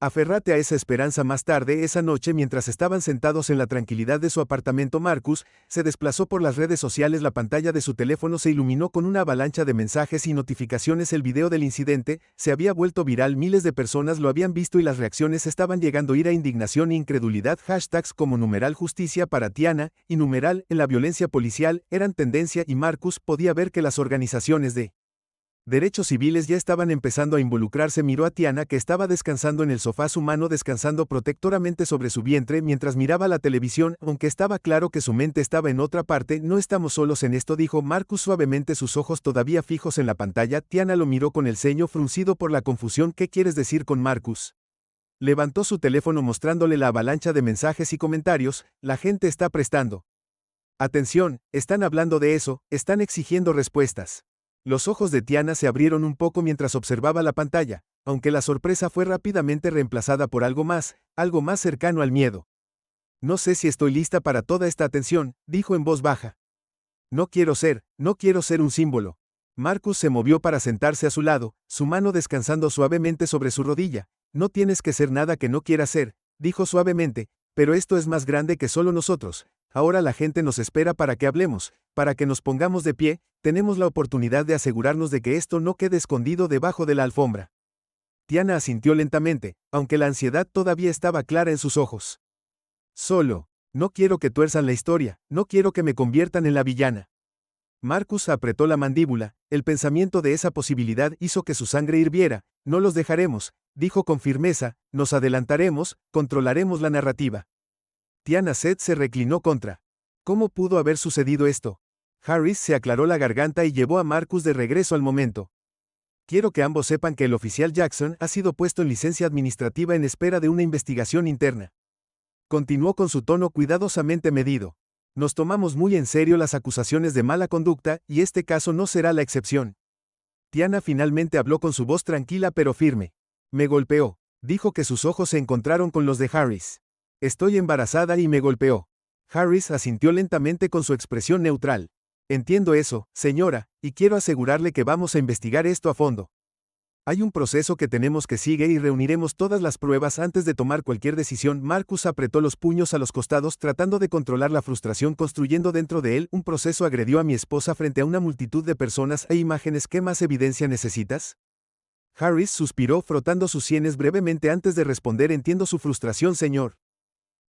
Aférrate a esa esperanza. Más tarde esa noche, mientras estaban sentados en la tranquilidad de su apartamento, Marcus se desplazó por las redes sociales. La pantalla de su teléfono se iluminó con una avalancha de mensajes y notificaciones. El video del incidente se había vuelto viral. Miles de personas lo habían visto y las reacciones estaban llegando: ira, indignación, incredulidad. Hashtags como #justicia para Tiana y #en la violencia policial eran tendencia, y Marcus podía ver que las organizaciones de derechos civiles ya estaban empezando a involucrarse. Miró a Tiana, que estaba descansando en el sofá, su mano descansando protectoramente sobre su vientre mientras miraba la televisión. Aunque estaba claro que su mente estaba en otra parte. No estamos solos en esto, dijo Marcus suavemente, sus ojos todavía fijos en la pantalla. Tiana lo miró con el ceño fruncido por la confusión. ¿Qué quieres decir con Marcus? Levantó su teléfono mostrándole la avalancha de mensajes y comentarios. La gente está prestando atención, están hablando de eso, están exigiendo respuestas. Los ojos de Tiana se abrieron un poco mientras observaba la pantalla, aunque la sorpresa fue rápidamente reemplazada por algo más cercano al miedo. No sé si estoy lista para toda esta atención, dijo en voz baja. No quiero ser un símbolo. Marcus se movió para sentarse a su lado, su mano descansando suavemente sobre su rodilla. No tienes que ser nada que no quieras ser, dijo suavemente, pero esto es más grande que solo nosotros. Ahora la gente nos espera para que hablemos, para que nos pongamos de pie. Tenemos la oportunidad de asegurarnos de que esto no quede escondido debajo de la alfombra. Tiana asintió lentamente, aunque la ansiedad todavía estaba clara en sus ojos. No quiero que tuerzan la historia, no quiero que me conviertan en la villana. Marcus apretó la mandíbula. El pensamiento de esa posibilidad hizo que su sangre hirviera. No los dejaremos, dijo con firmeza, nos adelantaremos, controlaremos la narrativa. Tiana Seth se reclinó contra. ¿Cómo pudo haber sucedido esto? Harris se aclaró la garganta y llevó a Marcus de regreso al momento. Quiero que ambos sepan que el oficial Jackson ha sido puesto en licencia administrativa en espera de una investigación interna. Continuó con su tono cuidadosamente medido. Nos tomamos muy en serio las acusaciones de mala conducta, y este caso no será la excepción. Tiana finalmente habló con su voz tranquila pero firme. Me golpeó. Dijo que sus ojos se encontraron con los de Harris. Estoy embarazada y me golpeó. Harris asintió lentamente con su expresión neutral. Entiendo eso, señora, y quiero asegurarle que vamos a investigar esto a fondo. Hay un proceso que tenemos que seguir y reuniremos todas las pruebas antes de tomar cualquier decisión. Marcus apretó los puños a los costados tratando de controlar la frustración construyendo dentro de él. Un proceso agredió a mi esposa frente a una multitud de personas e imágenes. ¿Qué más evidencia necesitas? Harris suspiró frotando sus sienes brevemente antes de responder. Entiendo su frustración, señor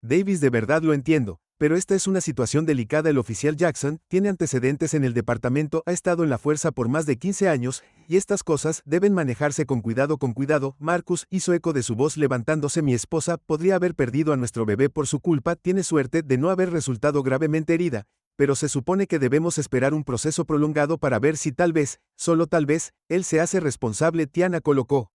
Davis, de verdad lo entiendo, pero esta es una situación delicada. El oficial Jackson tiene antecedentes en el departamento, ha estado en la fuerza por más de 15 años, y estas cosas deben manejarse con cuidado. Marcus hizo eco de su voz levantándose. Mi esposa podría haber perdido a nuestro bebé por su culpa. Tiene suerte de no haber resultado gravemente herida, pero se supone que debemos esperar un proceso prolongado para ver si tal vez, solo tal vez, él se hace responsable. Tiana colocó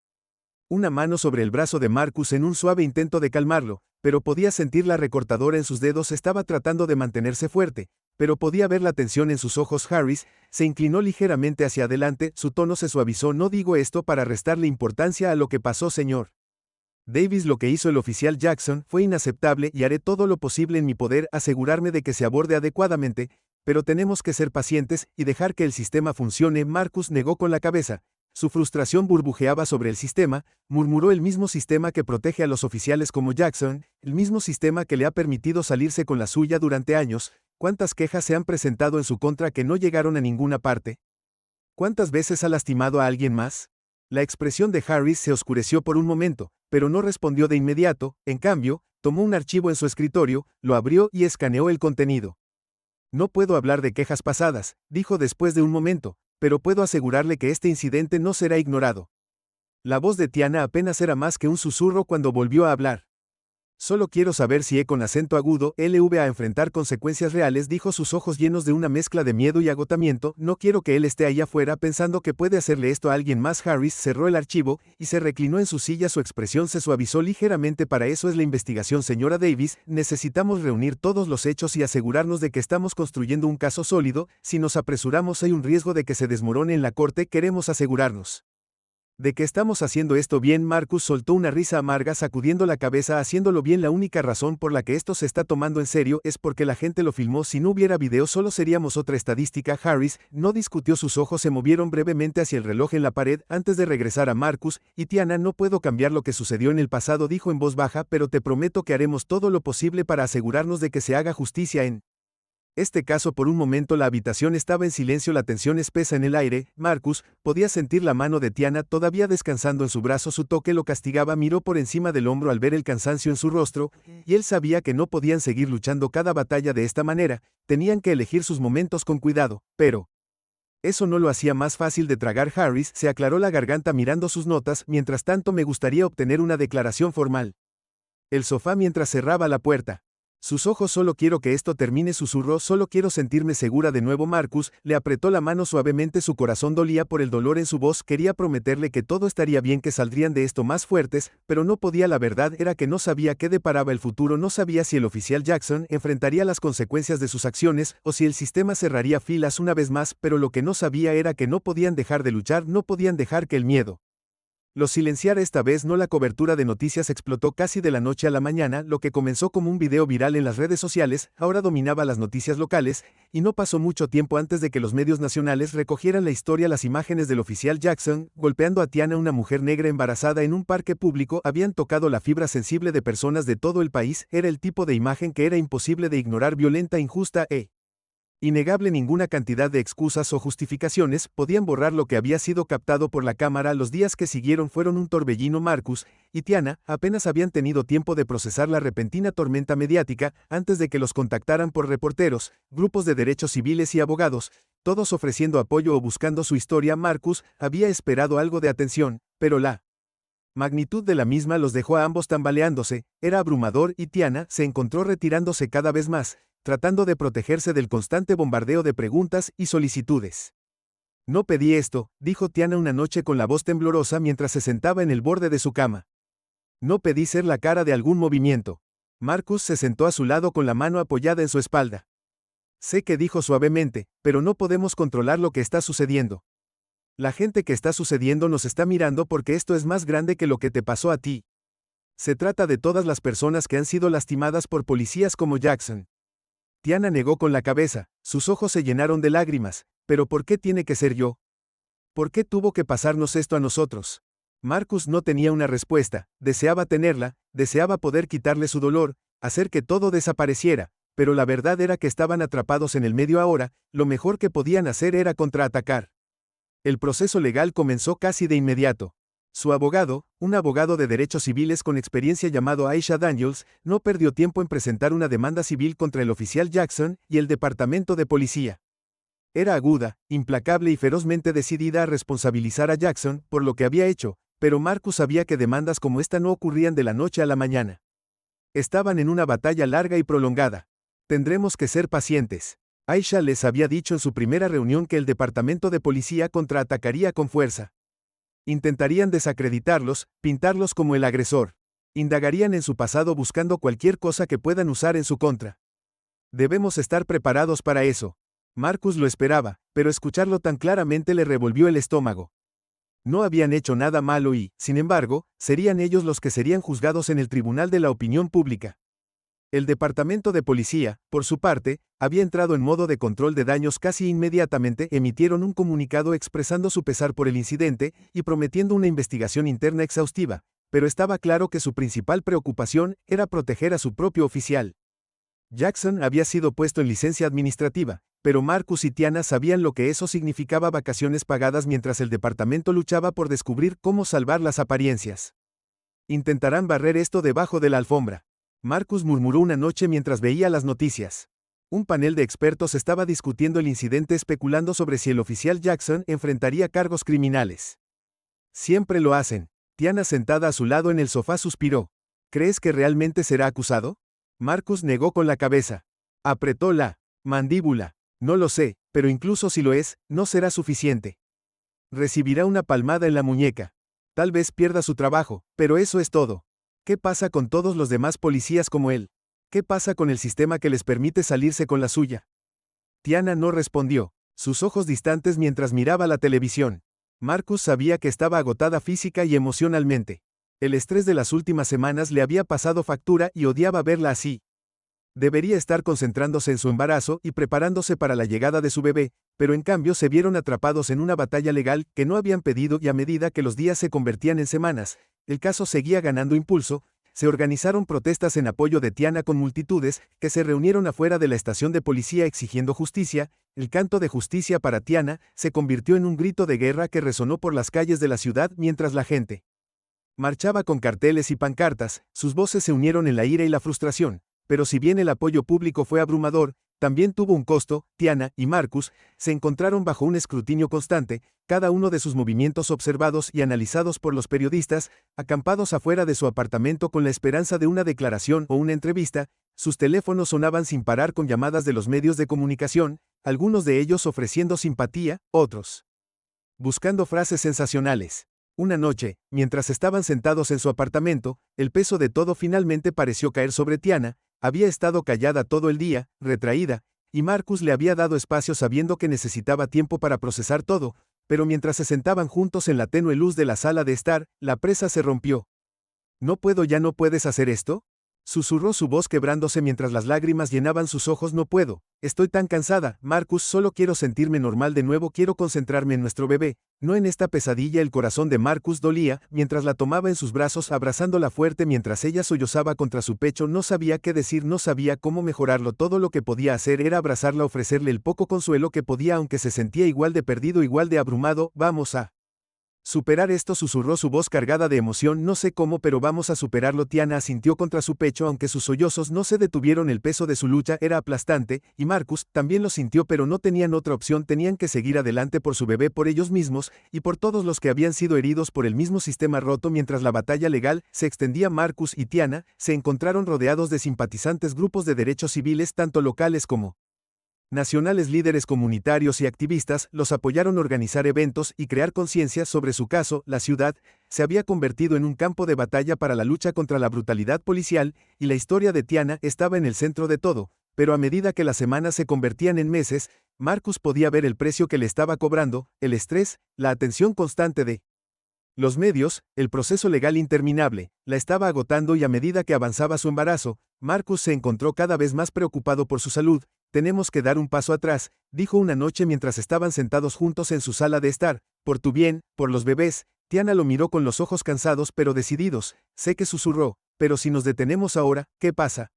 una mano sobre el brazo de Marcus en un suave intento de calmarlo, pero podía sentir la recortadora en sus dedos. Estaba tratando de mantenerse fuerte, pero podía ver la tensión en sus ojos. Harris se inclinó ligeramente hacia adelante, su tono se suavizó. No digo esto para restarle importancia a lo que pasó, señor Davis. Lo que hizo el oficial Jackson fue inaceptable y haré todo lo posible en mi poder asegurarme de que se aborde adecuadamente, pero tenemos que ser pacientes y dejar que el sistema funcione. Marcus negó con la cabeza. Su frustración burbujeaba sobre el sistema, murmuró. El mismo sistema que protege a los oficiales como Jackson, el mismo sistema que le ha permitido salirse con la suya durante años. ¿Cuántas quejas se han presentado en su contra que no llegaron a ninguna parte? ¿Cuántas veces ha lastimado a alguien más? La expresión de Harris se oscureció por un momento, pero no respondió de inmediato. En cambio, tomó un archivo en su escritorio, lo abrió y escaneó el contenido. No puedo hablar de quejas pasadas, dijo después de un momento, pero puedo asegurarle que este incidente no será ignorado. La voz de Tiana apenas era más que un susurro cuando volvió a hablar. Solo quiero saber si con acento agudo, él va a enfrentar consecuencias reales, dijo, sus ojos llenos de una mezcla de miedo y agotamiento. No quiero que él esté ahí afuera pensando que puede hacerle esto a alguien más. Harris cerró el archivo y se reclinó en su silla. Su expresión se suavizó ligeramente. Para eso es la investigación, señora Davis. Necesitamos reunir todos los hechos y asegurarnos de que estamos construyendo un caso sólido. Si nos apresuramos hay un riesgo de que se desmorone en la corte. Queremos asegurarnos de que estamos haciendo esto bien. Marcus soltó una risa amarga sacudiendo la cabeza. Haciéndolo bien. La única razón por la que esto se está tomando en serio es porque la gente lo filmó. Si no hubiera video solo seríamos otra estadística. Harris no discutió. Sus ojos se movieron brevemente hacia el reloj en la pared antes de regresar a Marcus. Y Tiana, no puedo cambiar lo que sucedió en el pasado, dijo en voz baja, pero te prometo que haremos todo lo posible para asegurarnos de que se haga justicia en este caso. Por un momento la habitación estaba en silencio, la tensión espesa en el aire. Marcus podía sentir la mano de Tiana todavía descansando en su brazo. Su toque lo castigaba. Miró por encima del hombro al ver el cansancio en su rostro, y él sabía que no podían seguir luchando cada batalla de esta manera. Tenían que elegir sus momentos con cuidado, pero eso no lo hacía más fácil de tragar. Harris se aclaró la garganta mirando sus notas. Mientras tanto, me gustaría obtener una declaración formal. El sofá mientras cerraba la puerta. Sus ojos. Solo quiero que esto termine, susurró. Solo quiero sentirme segura de nuevo. Marcus le apretó la mano suavemente. Su corazón dolía por el dolor en su voz. Quería prometerle que todo estaría bien, que saldrían de esto más fuertes, pero no podía. La verdad era que no sabía qué deparaba el futuro. No sabía si el oficial Jackson enfrentaría las consecuencias de sus acciones o si el sistema cerraría filas una vez más, pero lo que no sabía era que no podían dejar de luchar. No podían dejar que el miedo los silenciara. Esta vez no. La cobertura de noticias explotó casi de la noche a la mañana. Lo que comenzó como un video viral en las redes sociales ahora dominaba las noticias locales, y no pasó mucho tiempo antes de que los medios nacionales recogieran la historia. Las imágenes del oficial Jackson golpeando a Tiana, una mujer negra embarazada, en un parque público habían tocado la fibra sensible de personas de todo el país. Era el tipo de imagen que era imposible de ignorar, violenta, injusta e innegable. Ninguna cantidad de excusas o justificaciones podían borrar lo que había sido captado por la cámara. Los días que siguieron fueron un torbellino. Marcus y Tiana apenas habían tenido tiempo de procesar la repentina tormenta mediática antes de que los contactaran por reporteros, grupos de derechos civiles y abogados, todos ofreciendo apoyo o buscando su historia. Marcus había esperado algo de atención, pero la magnitud de la misma los dejó a ambos tambaleándose. Era abrumador y Tiana se encontró retirándose cada vez más, tratando de protegerse del constante bombardeo de preguntas y solicitudes. No pedí esto, dijo Tiana una noche con la voz temblorosa mientras se sentaba en el borde de su cama. No pedí ser la cara de algún movimiento. Marcus se sentó a su lado con la mano apoyada en su espalda. Sé que, dijo suavemente, pero no podemos controlar lo que está sucediendo. La gente que está sucediendo nos está mirando porque esto es más grande que lo que te pasó a ti. Se trata de todas las personas que han sido lastimadas por policías como Jackson. Tiana negó con la cabeza, sus ojos se llenaron de lágrimas. ¿Pero por qué tiene que ser yo? ¿Por qué tuvo que pasarnos esto a nosotros? Marcus no tenía una respuesta, deseaba tenerla, deseaba poder quitarle su dolor, hacer que todo desapareciera, pero la verdad era que estaban atrapados en el medio ahora. Lo mejor que podían hacer era contraatacar. El proceso legal comenzó casi de inmediato. Su abogado, un abogado de derechos civiles con experiencia llamado Aisha Daniels, no perdió tiempo en presentar una demanda civil contra el oficial Jackson y el departamento de policía. Era aguda, implacable y ferozmente decidida a responsabilizar a Jackson por lo que había hecho, pero Marcus sabía que demandas como esta no ocurrían de la noche a la mañana. Estaban en una batalla larga y prolongada. Tendremos que ser pacientes. Aisha les había dicho en su primera reunión que el departamento de policía contraatacaría con fuerza. Intentarían desacreditarlos, pintarlos como el agresor. Indagarían en su pasado buscando cualquier cosa que puedan usar en su contra. Debemos estar preparados para eso. Marcus lo esperaba, pero escucharlo tan claramente le revolvió el estómago. No habían hecho nada malo y, sin embargo, serían ellos los que serían juzgados en el tribunal de la opinión pública. El departamento de policía, por su parte, había entrado en modo de control de daños casi inmediatamente. Emitieron un comunicado expresando su pesar por el incidente y prometiendo una investigación interna exhaustiva, pero estaba claro que su principal preocupación era proteger a su propio oficial. Jackson había sido puesto en licencia administrativa, pero Marcus y Tiana sabían lo que eso significaba: vacaciones pagadas mientras el departamento luchaba por descubrir cómo salvar las apariencias. Intentarán barrer esto debajo de la alfombra. Marcus murmuró una noche mientras veía las noticias. Un panel de expertos estaba discutiendo el incidente, especulando sobre si el oficial Jackson enfrentaría cargos criminales. Siempre lo hacen. Tiana, sentada a su lado en el sofá, suspiró. ¿Crees que realmente será acusado? Marcus negó con la cabeza. Apretó la mandíbula. No lo sé, pero incluso si lo es, no será suficiente. Recibirá una palmada en la muñeca. Tal vez pierda su trabajo, pero eso es todo. ¿Qué pasa con todos los demás policías como él? ¿Qué pasa con el sistema que les permite salirse con la suya? Tiana no respondió, sus ojos distantes mientras miraba la televisión. Marcus sabía que estaba agotada física y emocionalmente. El estrés de las últimas semanas le había pasado factura y odiaba verla así. Debería estar concentrándose en su embarazo y preparándose para la llegada de su bebé, pero en cambio se vieron atrapados en una batalla legal que no habían pedido, y a medida que los días se convertían en semanas, el caso seguía ganando impulso. Se organizaron protestas en apoyo de Tiana con multitudes que se reunieron afuera de la estación de policía exigiendo justicia. El canto de justicia para Tiana se convirtió en un grito de guerra que resonó por las calles de la ciudad mientras la gente marchaba con carteles y pancartas. Sus voces se unieron en la ira y la frustración. Pero si bien el apoyo público fue abrumador, también tuvo un costo. Tiana y Marcus se encontraron bajo un escrutinio constante, cada uno de sus movimientos observados y analizados por los periodistas, acampados afuera de su apartamento con la esperanza de una declaración o una entrevista. Sus teléfonos sonaban sin parar con llamadas de los medios de comunicación, algunos de ellos ofreciendo simpatía, otros buscando frases sensacionales. Una noche, mientras estaban sentados en su apartamento, el peso de todo finalmente pareció caer sobre Tiana. Había estado callada todo el día, retraída, y Marcus le había dado espacio sabiendo que necesitaba tiempo para procesar todo, pero mientras se sentaban juntos en la tenue luz de la sala de estar, la presa se rompió. ¿No puedo? ¿Ya no puedes hacer esto? Susurró su voz quebrándose mientras las lágrimas llenaban sus ojos. No puedo, estoy tan cansada, Marcus, solo quiero sentirme normal de nuevo, quiero concentrarme en nuestro bebé, no en esta pesadilla. El corazón de Marcus dolía mientras la tomaba en sus brazos, abrazándola fuerte mientras ella sollozaba contra su pecho. No sabía qué decir, no sabía cómo mejorarlo. Todo lo que podía hacer era abrazarla, ofrecerle el poco consuelo que podía, aunque se sentía igual de perdido, igual de abrumado. Vamos a superar esto, susurró su voz cargada de emoción. No sé cómo, pero vamos a superarlo. Tiana asintió contra su pecho, aunque sus sollozos no se detuvieron. El peso de su lucha era aplastante, y Marcus también lo sintió, pero no tenían otra opción. Tenían que seguir adelante por su bebé, por ellos mismos, y por todos los que habían sido heridos por el mismo sistema roto. Mientras la batalla legal se extendía, Marcus y Tiana se encontraron rodeados de simpatizantes, grupos de derechos civiles, tanto locales como nacionales. Líderes comunitarios y activistas los apoyaron a organizar eventos y crear conciencia sobre su caso. La ciudad se había convertido en un campo de batalla para la lucha contra la brutalidad policial, y la historia de Tiana estaba en el centro de todo. Pero a medida que las semanas se convertían en meses, Marcus podía ver el precio que le estaba cobrando: el estrés, la atención constante de los medios, el proceso legal interminable, la estaba agotando. Y a medida que avanzaba su embarazo, Marcus se encontró cada vez más preocupado por su salud. Tenemos que dar un paso atrás, dijo una noche mientras estaban sentados juntos en su sala de estar. Por tu bien, por los bebés. Tiana lo miró con los ojos cansados pero decididos. Sé que susurró, pero si nos detenemos ahora, ¿qué pasa?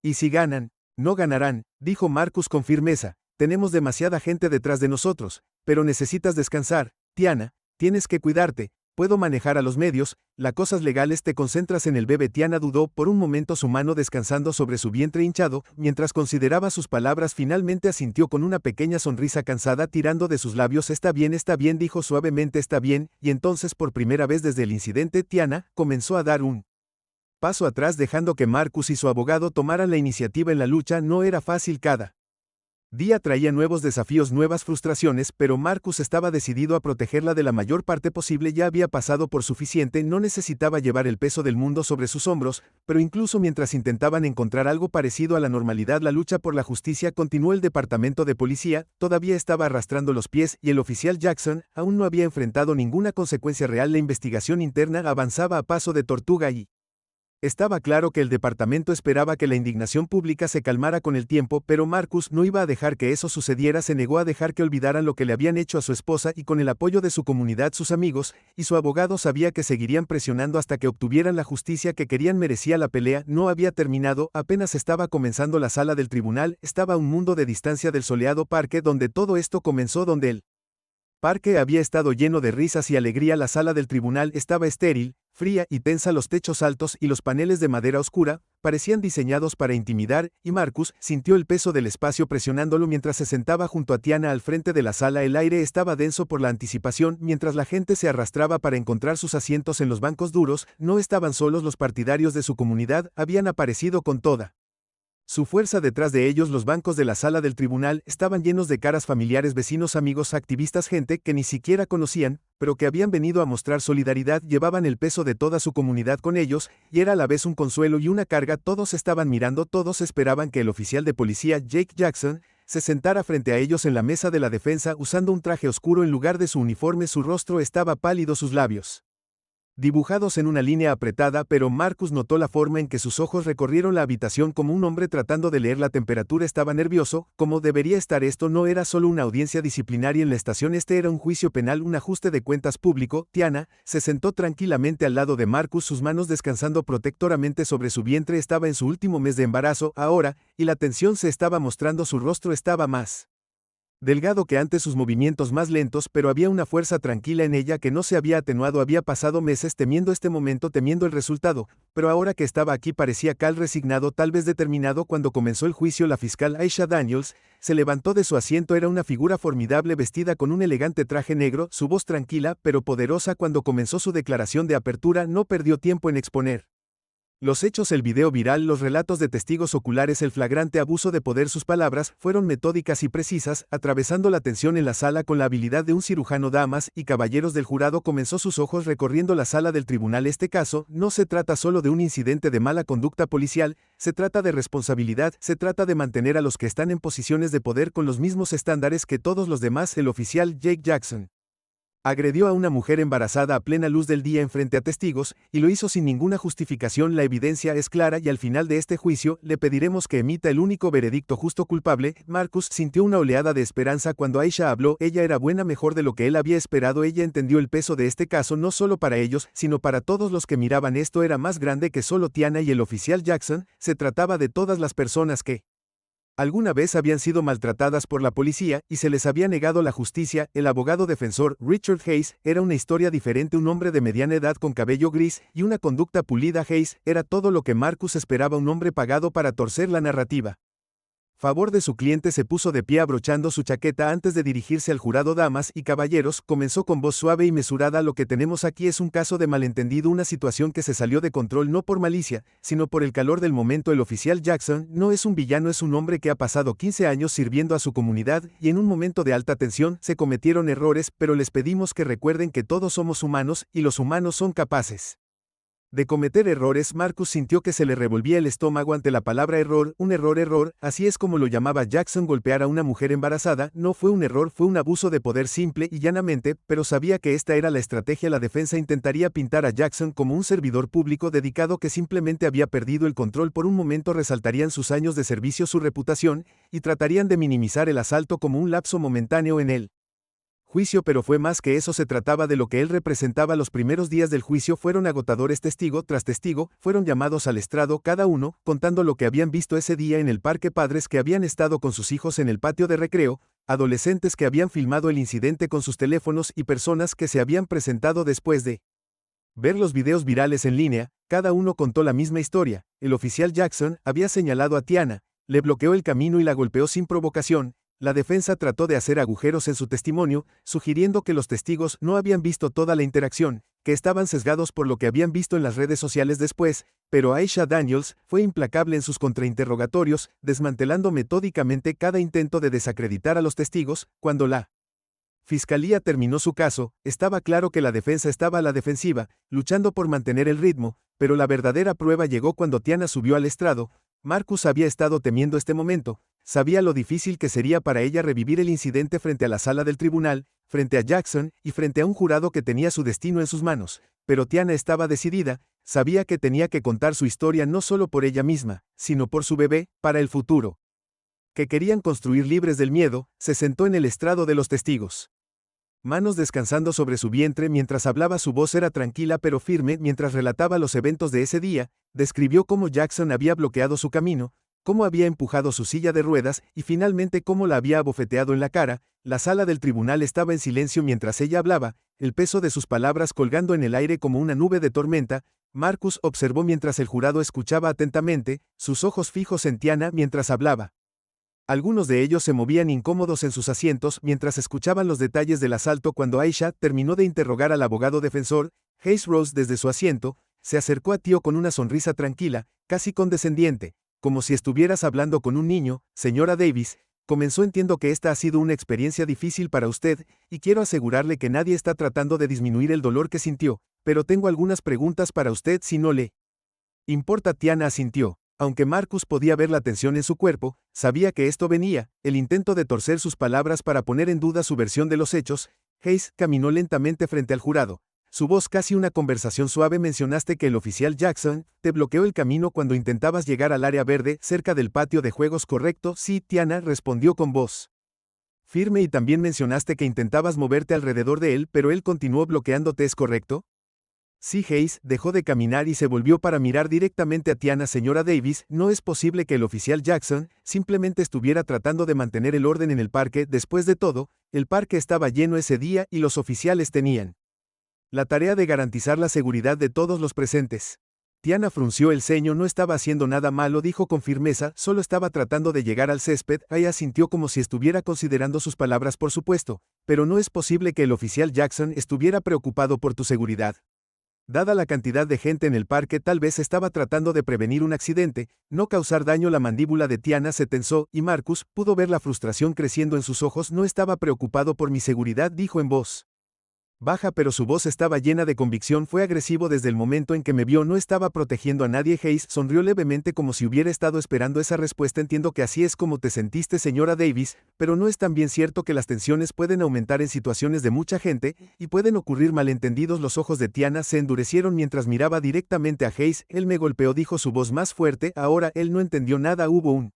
¿Y si ganan? No ganarán, dijo Marcus con firmeza. Tenemos demasiada gente detrás de nosotros, pero necesitas descansar, Tiana, tienes que cuidarte. Puedo manejar a los medios, las cosas legales, te concentras en el bebé. Tiana dudó por un momento, su mano descansando sobre su vientre hinchado, mientras consideraba sus palabras. Finalmente asintió con una pequeña sonrisa cansada tirando de sus labios. Está bien, dijo suavemente, está bien. Y entonces, por primera vez desde el incidente, Tiana comenzó a dar un paso atrás, dejando que Marcus y su abogado tomaran la iniciativa en la lucha. No era fácil. Cada Día traía nuevos desafíos, nuevas frustraciones, pero Marcus estaba decidido a protegerla de la mayor parte posible. Ya había pasado por suficiente, no necesitaba llevar el peso del mundo sobre sus hombros, pero incluso mientras intentaban encontrar algo parecido a la normalidad, la lucha por la justicia continuó. El departamento de policía todavía estaba arrastrando los pies y el oficial Jackson aún no había enfrentado ninguna consecuencia real. La investigación interna avanzaba a paso de tortuga y estaba claro que el departamento esperaba que la indignación pública se calmara con el tiempo, pero Marcus no iba a dejar que eso sucediera. Se negó a dejar que olvidaran lo que le habían hecho a su esposa, y con el apoyo de su comunidad, sus amigos y su abogado sabía que seguirían presionando hasta que obtuvieran la justicia que querían. Merecía. La pelea no había terminado, apenas estaba comenzando. La sala del tribunal estaba a un mundo de distancia del soleado parque donde todo esto comenzó, donde el parque había estado lleno de risas y alegría. La sala del tribunal estaba estéril, fría y tensa. Los techos altos y los paneles de madera oscura parecían diseñados para intimidar, y Marcus sintió el peso del espacio presionándolo mientras se sentaba junto a Tiana al frente de la sala. El aire estaba denso por la anticipación, mientras la gente se arrastraba para encontrar sus asientos en los bancos duros. No estaban solos. Los partidarios de su comunidad habían aparecido con toda su fuerza detrás de ellos. Los bancos de la sala del tribunal estaban llenos de caras familiares, vecinos, amigos, activistas, gente que ni siquiera conocían, pero que habían venido a mostrar solidaridad. Llevaban el peso de toda su comunidad con ellos, y era a la vez un consuelo y una carga. Todos estaban mirando, todos esperaban que el oficial de policía Jake Jackson se sentara frente a ellos en la mesa de la defensa usando un traje oscuro en lugar de su uniforme. Su rostro estaba pálido, sus labios dibujados en una línea apretada, pero Marcus notó la forma en que sus ojos recorrieron la habitación como un hombre tratando de leer la temperatura. Estaba nervioso, como debería estar. Esto no era solo una audiencia disciplinaria en la estación, este era un juicio penal, un ajuste de cuentas público. Tiana se sentó tranquilamente al lado de Marcus, sus manos descansando protectoramente sobre su vientre. Estaba en su último mes de embarazo ahora, y la tensión se estaba mostrando. Su rostro estaba más delgado que antes, sus movimientos más lentos, pero había una fuerza tranquila en ella que no se había atenuado. Había pasado meses temiendo este momento, temiendo el resultado, pero ahora que estaba aquí parecía resignado, tal vez determinado. Cuando comenzó el juicio, la fiscal Aisha Daniels se levantó de su asiento. Era una figura formidable vestida con un elegante traje negro, su voz tranquila pero poderosa. Cuando comenzó su declaración de apertura, no perdió tiempo en exponer los hechos, el video viral, los relatos de testigos oculares, el flagrante abuso de poder. Sus palabras fueron metódicas y precisas, atravesando la tensión en la sala con la habilidad de un cirujano. Damas y caballeros del jurado, comenzó sus ojos recorriendo la sala del tribunal. Este caso no se trata solo de un incidente de mala conducta policial, se trata de responsabilidad, se trata de mantener a los que están en posiciones de poder con los mismos estándares que todos los demás. El oficial Jake Jackson agredió a una mujer embarazada a plena luz del día enfrente a testigos, y lo hizo sin ninguna justificación. La evidencia es clara y al final de este juicio le pediremos que emita el único veredicto justo: culpable. Marcus sintió una oleada de esperanza cuando Aisha habló. Ella era buena, mejor de lo que él había esperado. Ella entendió el peso de este caso, no solo para ellos, sino para todos los que miraban. Esto era más grande que solo Tiana y el oficial Jackson, se trataba de todas las personas que alguna vez habían sido maltratadas por la policía y se les había negado la justicia. El abogado defensor, Richard Hayes, era una historia diferente, un hombre de mediana edad con cabello gris y una conducta pulida. Hayes era todo lo que Marcus esperaba, un hombre pagado para torcer la narrativa favor de su cliente. Se puso de pie abrochando su chaqueta antes de dirigirse al jurado. Damas y caballeros, comenzó con voz suave y mesurada, lo que tenemos aquí es un caso de malentendido, una situación que se salió de control no por malicia, sino por el calor del momento. El oficial Jackson no es un villano, es un hombre que ha pasado 15 años sirviendo a su comunidad, y en un momento de alta tensión se cometieron errores, pero les pedimos que recuerden que todos somos humanos, y los humanos son capaces de cometer errores. Marcus sintió que se le revolvía el estómago ante la palabra error. Un error, así es como lo llamaba Jackson. Golpear a una mujer embarazada no fue un error, fue un abuso de poder, simple y llanamente, pero sabía que esta era la estrategia. La defensa intentaría pintar a Jackson como un servidor público dedicado que simplemente había perdido el control por un momento. Resaltarían sus años de servicio, su reputación, y tratarían de minimizar el asalto como un lapso momentáneo en él juicio, pero fue más que eso. Se trataba de lo que él representaba. Los primeros días del juicio fueron agotadores. Testigo tras testigo fueron llamados al estrado, cada uno contando lo que habían visto ese día en el parque, padres que habían estado con sus hijos en el patio de recreo, adolescentes que habían filmado el incidente con sus teléfonos y personas que se habían presentado después de ver los videos virales en línea. Cada uno contó la misma historia. El oficial Jackson había señalado a Tiana, le bloqueó el camino y la golpeó sin provocación. La defensa trató de hacer agujeros en su testimonio, sugiriendo que los testigos no habían visto toda la interacción, que estaban sesgados por lo que habían visto en las redes sociales después, pero Aisha Daniels fue implacable en sus contrainterrogatorios, desmantelando metódicamente cada intento de desacreditar a los testigos. Cuando la Fiscalía terminó su caso, estaba claro que la defensa estaba a la defensiva, luchando por mantener el ritmo, pero la verdadera prueba llegó cuando Tiana subió al estrado. Marcus había estado temiendo este momento, sabía lo difícil que sería para ella revivir el incidente frente a la sala del tribunal, frente a Jackson y frente a un jurado que tenía su destino en sus manos, pero Tiana estaba decidida, sabía que tenía que contar su historia no solo por ella misma, sino por su bebé, para el futuro. Que querían construir libres del miedo, se sentó en el estrado de los testigos. Manos descansando sobre su vientre mientras hablaba, su voz era tranquila pero firme mientras relataba los eventos de ese día, describió cómo Jackson había bloqueado su camino, cómo había empujado su silla de ruedas y finalmente cómo la había abofeteado en la cara. La sala del tribunal estaba en silencio mientras ella hablaba, el peso de sus palabras colgando en el aire como una nube de tormenta. Marcus observó mientras el jurado escuchaba atentamente, sus ojos fijos en Tiana mientras hablaba. Algunos de ellos se movían incómodos en sus asientos mientras escuchaban los detalles del asalto. Cuando Aisha terminó de interrogar al abogado defensor, Hayes Rose desde su asiento, se acercó a Tío con una sonrisa tranquila, casi condescendiente, como si estuvieras hablando con un niño. Señora Davis, comenzó, entiendo que esta ha sido una experiencia difícil para usted, y quiero asegurarle que nadie está tratando de disminuir el dolor que sintió, pero tengo algunas preguntas para usted si no le importa. Tiana asintió. Aunque Marcus podía ver la tensión en su cuerpo, sabía que esto venía, el intento de torcer sus palabras para poner en duda su versión de los hechos. Hayes caminó lentamente frente al jurado. Su voz casi una conversación suave. Mencionaste que el oficial Jackson te bloqueó el camino cuando intentabas llegar al área verde, cerca del patio de juegos, ¿correcto? Sí, Tiana respondió con voz firme. Y también mencionaste que intentabas moverte alrededor de él, pero él continuó bloqueándote, ¿es correcto? Sí. Hayes dejó de caminar y se volvió para mirar directamente a Tiana. Señora Davis, no es posible que el oficial Jackson simplemente estuviera tratando de mantener el orden en el parque. Después de todo, el parque estaba lleno ese día y los oficiales tenían la tarea de garantizar la seguridad de todos los presentes. Tiana frunció el ceño. No estaba haciendo nada malo, dijo con firmeza, solo estaba tratando de llegar al césped. Ella sintió como si estuviera considerando sus palabras. Por supuesto, pero no es posible que el oficial Jackson estuviera preocupado por tu seguridad. Dada la cantidad de gente en el parque, tal vez estaba tratando de prevenir un accidente, no causar daño. La mandíbula de Tiana se tensó, y Marcus pudo ver la frustración creciendo en sus ojos. No estaba preocupado por mi seguridad, dijo en voz baja, pero su voz estaba llena de convicción. Fue agresivo desde el momento en que me vio. No estaba protegiendo a nadie. Hayes sonrió levemente como si hubiera estado esperando esa respuesta. Entiendo que así es como te sentiste, señora Davis, pero no es también cierto que las tensiones pueden aumentar en situaciones de mucha gente, y pueden ocurrir malentendidos. Los ojos de Tiana se endurecieron mientras miraba directamente a Hayes. Él me golpeó, dijo su voz más fuerte. Ahora él no entendió nada. Hubo un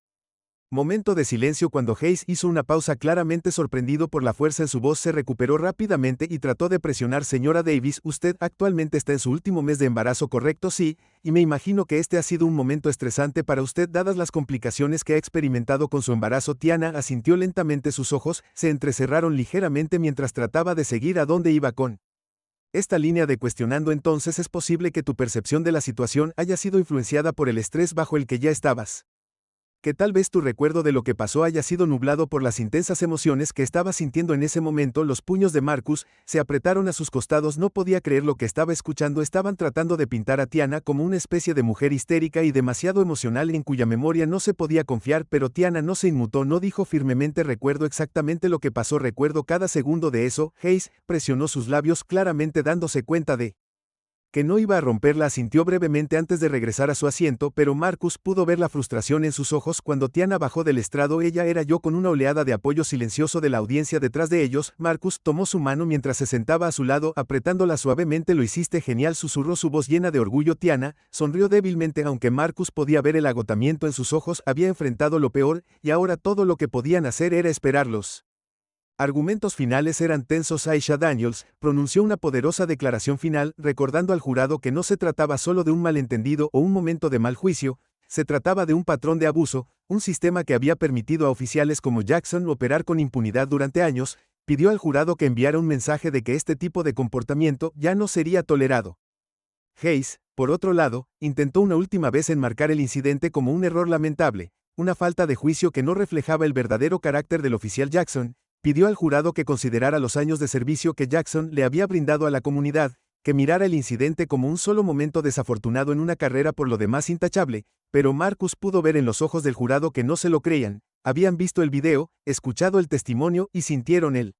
momento de silencio cuando Hayes hizo una pausa, claramente sorprendido por la fuerza en su voz. Se recuperó rápidamente y trató de presionar. Señora Davis, usted actualmente está en su último mes de embarazo, ¿correcto? Sí, y me imagino que este ha sido un momento estresante para usted dadas las complicaciones que ha experimentado con su embarazo. Tiana asintió lentamente. Sus ojos se entrecerraron ligeramente mientras trataba de seguir a dónde iba con esta línea de cuestionando. Entonces es posible que tu percepción de la situación haya sido influenciada por el estrés bajo el que ya estabas. Que tal vez tu recuerdo de lo que pasó haya sido nublado por las intensas emociones que estaba sintiendo en ese momento. Los puños de Marcus se apretaron a sus costados. No podía creer lo que estaba escuchando. Estaban tratando de pintar a Tiana como una especie de mujer histérica y demasiado emocional en cuya memoria no se podía confiar, pero Tiana no se inmutó. No dijo firmemente, recuerdo exactamente lo que pasó, recuerdo cada segundo de eso. Hayes presionó sus labios, claramente dándose cuenta de que no iba a romperla. Asintió brevemente antes de regresar a su asiento, pero Marcus pudo ver la frustración en sus ojos. Cuando Tiana bajó del estrado, ella era yo con una oleada de apoyo silencioso de la audiencia detrás de ellos. Marcus tomó su mano mientras se sentaba a su lado, apretándola suavemente. Lo hiciste genial, susurró, su voz llena de orgullo. Tiana sonrió débilmente, aunque Marcus podía ver el agotamiento en sus ojos. Había enfrentado lo peor, y ahora todo lo que podían hacer era esperarlos. Argumentos finales eran tensos. Aisha Daniels pronunció una poderosa declaración final, recordando al jurado que no se trataba solo de un malentendido o un momento de mal juicio, se trataba de un patrón de abuso, un sistema que había permitido a oficiales como Jackson operar con impunidad durante años. Pidió al jurado que enviara un mensaje de que este tipo de comportamiento ya no sería tolerado. Hayes, por otro lado, intentó una última vez enmarcar el incidente como un error lamentable, una falta de juicio que no reflejaba el verdadero carácter del oficial Jackson. Pidió al jurado que considerara los años de servicio que Jackson le había brindado a la comunidad, que mirara el incidente como un solo momento desafortunado en una carrera por lo demás intachable, pero Marcus pudo ver en los ojos del jurado que no se lo creían, habían visto el video, escuchado el testimonio y sintieron el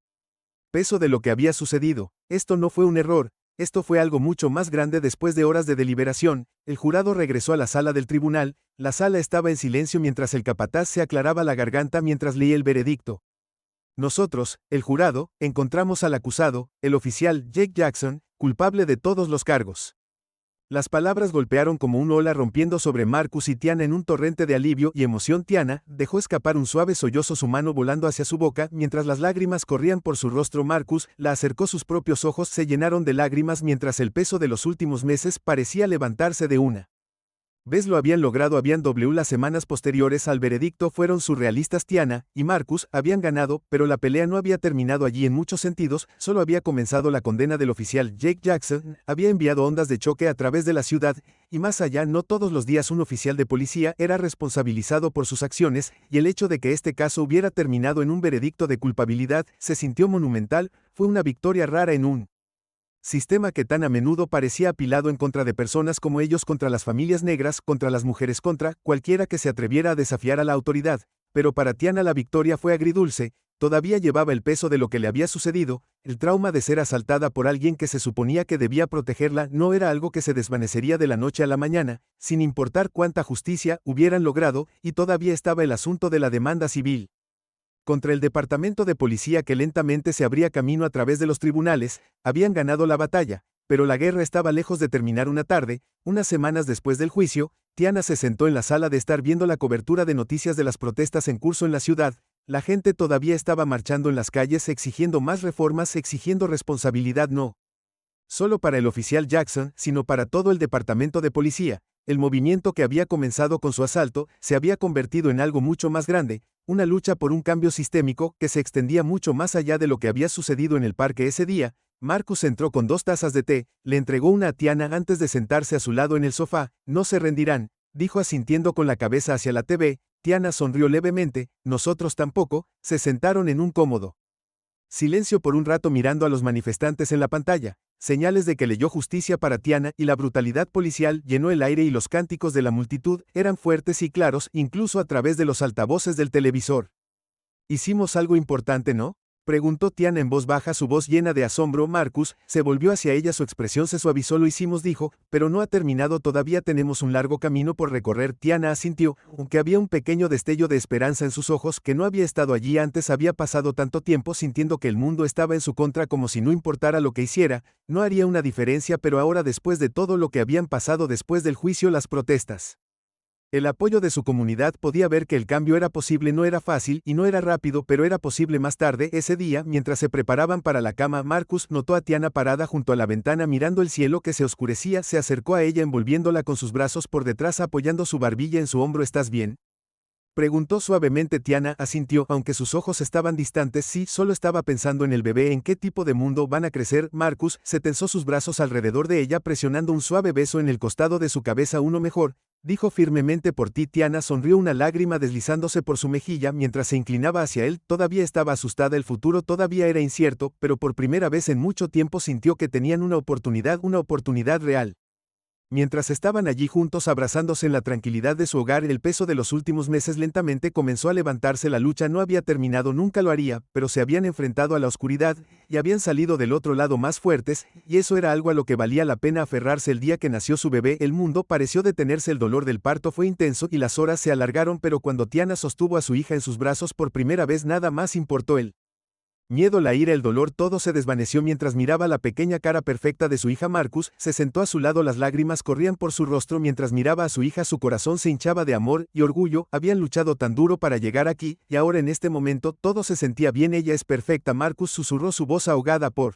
peso de lo que había sucedido. Esto no fue un error, esto fue algo mucho más grande. Después de horas de deliberación, el jurado regresó a la sala del tribunal, la sala estaba en silencio mientras el capataz se aclaraba la garganta mientras leía el veredicto. Nosotros, el jurado, encontramos al acusado, el oficial Jake Jackson, culpable de todos los cargos. Las palabras golpearon como una ola rompiendo sobre Marcus y Tiana en un torrente de alivio y emoción. Tiana dejó escapar un suave sollozo, su mano volando hacia su boca mientras las lágrimas corrían por su rostro. Marcus la acercó, sus propios ojos se llenaron de lágrimas mientras el peso de los últimos meses parecía levantarse de una vez. Lo habían logrado. Las semanas posteriores al veredicto fueron surrealistas. Tiana y Marcus habían ganado, pero la pelea no había terminado allí en muchos sentidos, solo había comenzado. La condena del oficial Jake Jackson había enviado ondas de choque a través de la ciudad, y más allá, no todos los días un oficial de policía era responsabilizado por sus acciones, y el hecho de que este caso hubiera terminado en un veredicto de culpabilidad se sintió monumental. Fue una victoria rara en un sistema que tan a menudo parecía apilado en contra de personas como ellos, contra las familias negras, contra las mujeres, contra cualquiera que se atreviera a desafiar a la autoridad. Pero para Tiana la victoria fue agridulce, todavía llevaba el peso de lo que le había sucedido, el trauma de ser asaltada por alguien que se suponía que debía protegerla no era algo que se desvanecería de la noche a la mañana, sin importar cuánta justicia hubieran logrado, y todavía estaba el asunto de la demanda civil contra el departamento de policía que lentamente se abría camino a través de los tribunales. Habían ganado la batalla, pero la guerra estaba lejos de terminar. Una tarde, unas semanas después del juicio, Tiana se sentó en la sala de estar viendo la cobertura de noticias de las protestas en curso en la ciudad. La gente todavía estaba marchando en las calles exigiendo más reformas, exigiendo responsabilidad no solo para el oficial Jackson, sino para todo el departamento de policía. El movimiento que había comenzado con su asalto se había convertido en algo mucho más grande, una lucha por un cambio sistémico que se extendía mucho más allá de lo que había sucedido en el parque ese día. Marcus entró con 2 tazas de té, le entregó una a Tiana antes de sentarse a su lado en el sofá. No se rendirán, dijo asintiendo con la cabeza hacia la TV. Tiana sonrió levemente, nosotros tampoco. Se sentaron en un cómodo silencio por un rato mirando a los manifestantes en la pantalla, señales de que leyó justicia para Tiana, y la brutalidad policial llenó el aire y los cánticos de la multitud eran fuertes y claros incluso a través de los altavoces del televisor. ¿Hicimos algo importante, no?, preguntó Tiana en voz baja, su voz llena de asombro. Marcus se volvió hacia ella, su expresión se suavizó. Lo hicimos, dijo, pero no ha terminado, todavía tenemos un largo camino por recorrer. Tiana asintió, aunque había un pequeño destello de esperanza en sus ojos que no había estado allí antes. Había pasado tanto tiempo sintiendo que el mundo estaba en su contra, como si no importara lo que hiciera, no haría una diferencia, pero ahora, después de todo lo que habían pasado después del juicio, las protestas, el apoyo de su comunidad, podía ver que el cambio era posible. No era fácil y no era rápido, pero era posible. Más tarde ese día, mientras se preparaban para la cama, Marcus notó a Tiana parada junto a la ventana mirando el cielo que se oscurecía. Se acercó a ella envolviéndola con sus brazos por detrás, apoyando su barbilla en su hombro. ¿Estás bien?, preguntó suavemente. Tiana asintió, aunque sus ojos estaban distantes. Sí, solo estaba pensando en el bebé, en qué tipo de mundo van a crecer. Marcus se tensó, sus brazos alrededor de ella presionando un suave beso en el costado de su cabeza. Uno mejor, dijo firmemente. Por ti. Tiana sonrió, una lágrima deslizándose por su mejilla mientras se inclinaba hacia él. Todavía estaba asustada, el futuro todavía era incierto, pero por primera vez en mucho tiempo sintió que tenían una oportunidad real. Mientras estaban allí juntos abrazándose en la tranquilidad de su hogar, el peso de los últimos meses lentamente comenzó a levantarse. La lucha no había terminado, nunca lo haría, pero se habían enfrentado a la oscuridad, y habían salido del otro lado más fuertes, y eso era algo a lo que valía la pena aferrarse. El día que nació su bebé, el mundo pareció detenerse. El dolor del parto fue intenso y las horas se alargaron, pero cuando Tiana sostuvo a su hija en sus brazos por primera vez, nada más importó. El miedo, la ira, el dolor, todo se desvaneció mientras miraba la pequeña cara perfecta de su hija. Marcus se sentó a su lado, las lágrimas corrían por su rostro mientras miraba a su hija. Su corazón se hinchaba de amor y orgullo. Habían luchado tan duro para llegar aquí, y ahora en este momento todo se sentía bien. Ella es perfecta. Marcus susurró, su voz ahogada por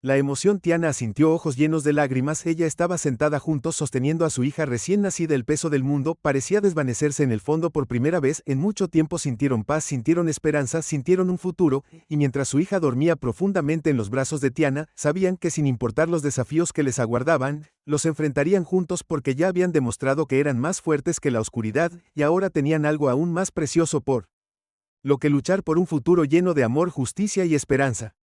la emoción. Tiana asintió, ojos llenos de lágrimas. Ella estaba sentada juntos sosteniendo a su hija recién nacida. El peso del mundo parecía desvanecerse en el fondo. Por primera vez en mucho tiempo sintieron paz, sintieron esperanza, sintieron un futuro, y mientras su hija dormía profundamente en los brazos de Tiana, sabían que sin importar los desafíos que les aguardaban, los enfrentarían juntos porque ya habían demostrado que eran más fuertes que la oscuridad, y ahora tenían algo aún más precioso por lo que luchar, por un futuro lleno de amor, justicia y esperanza.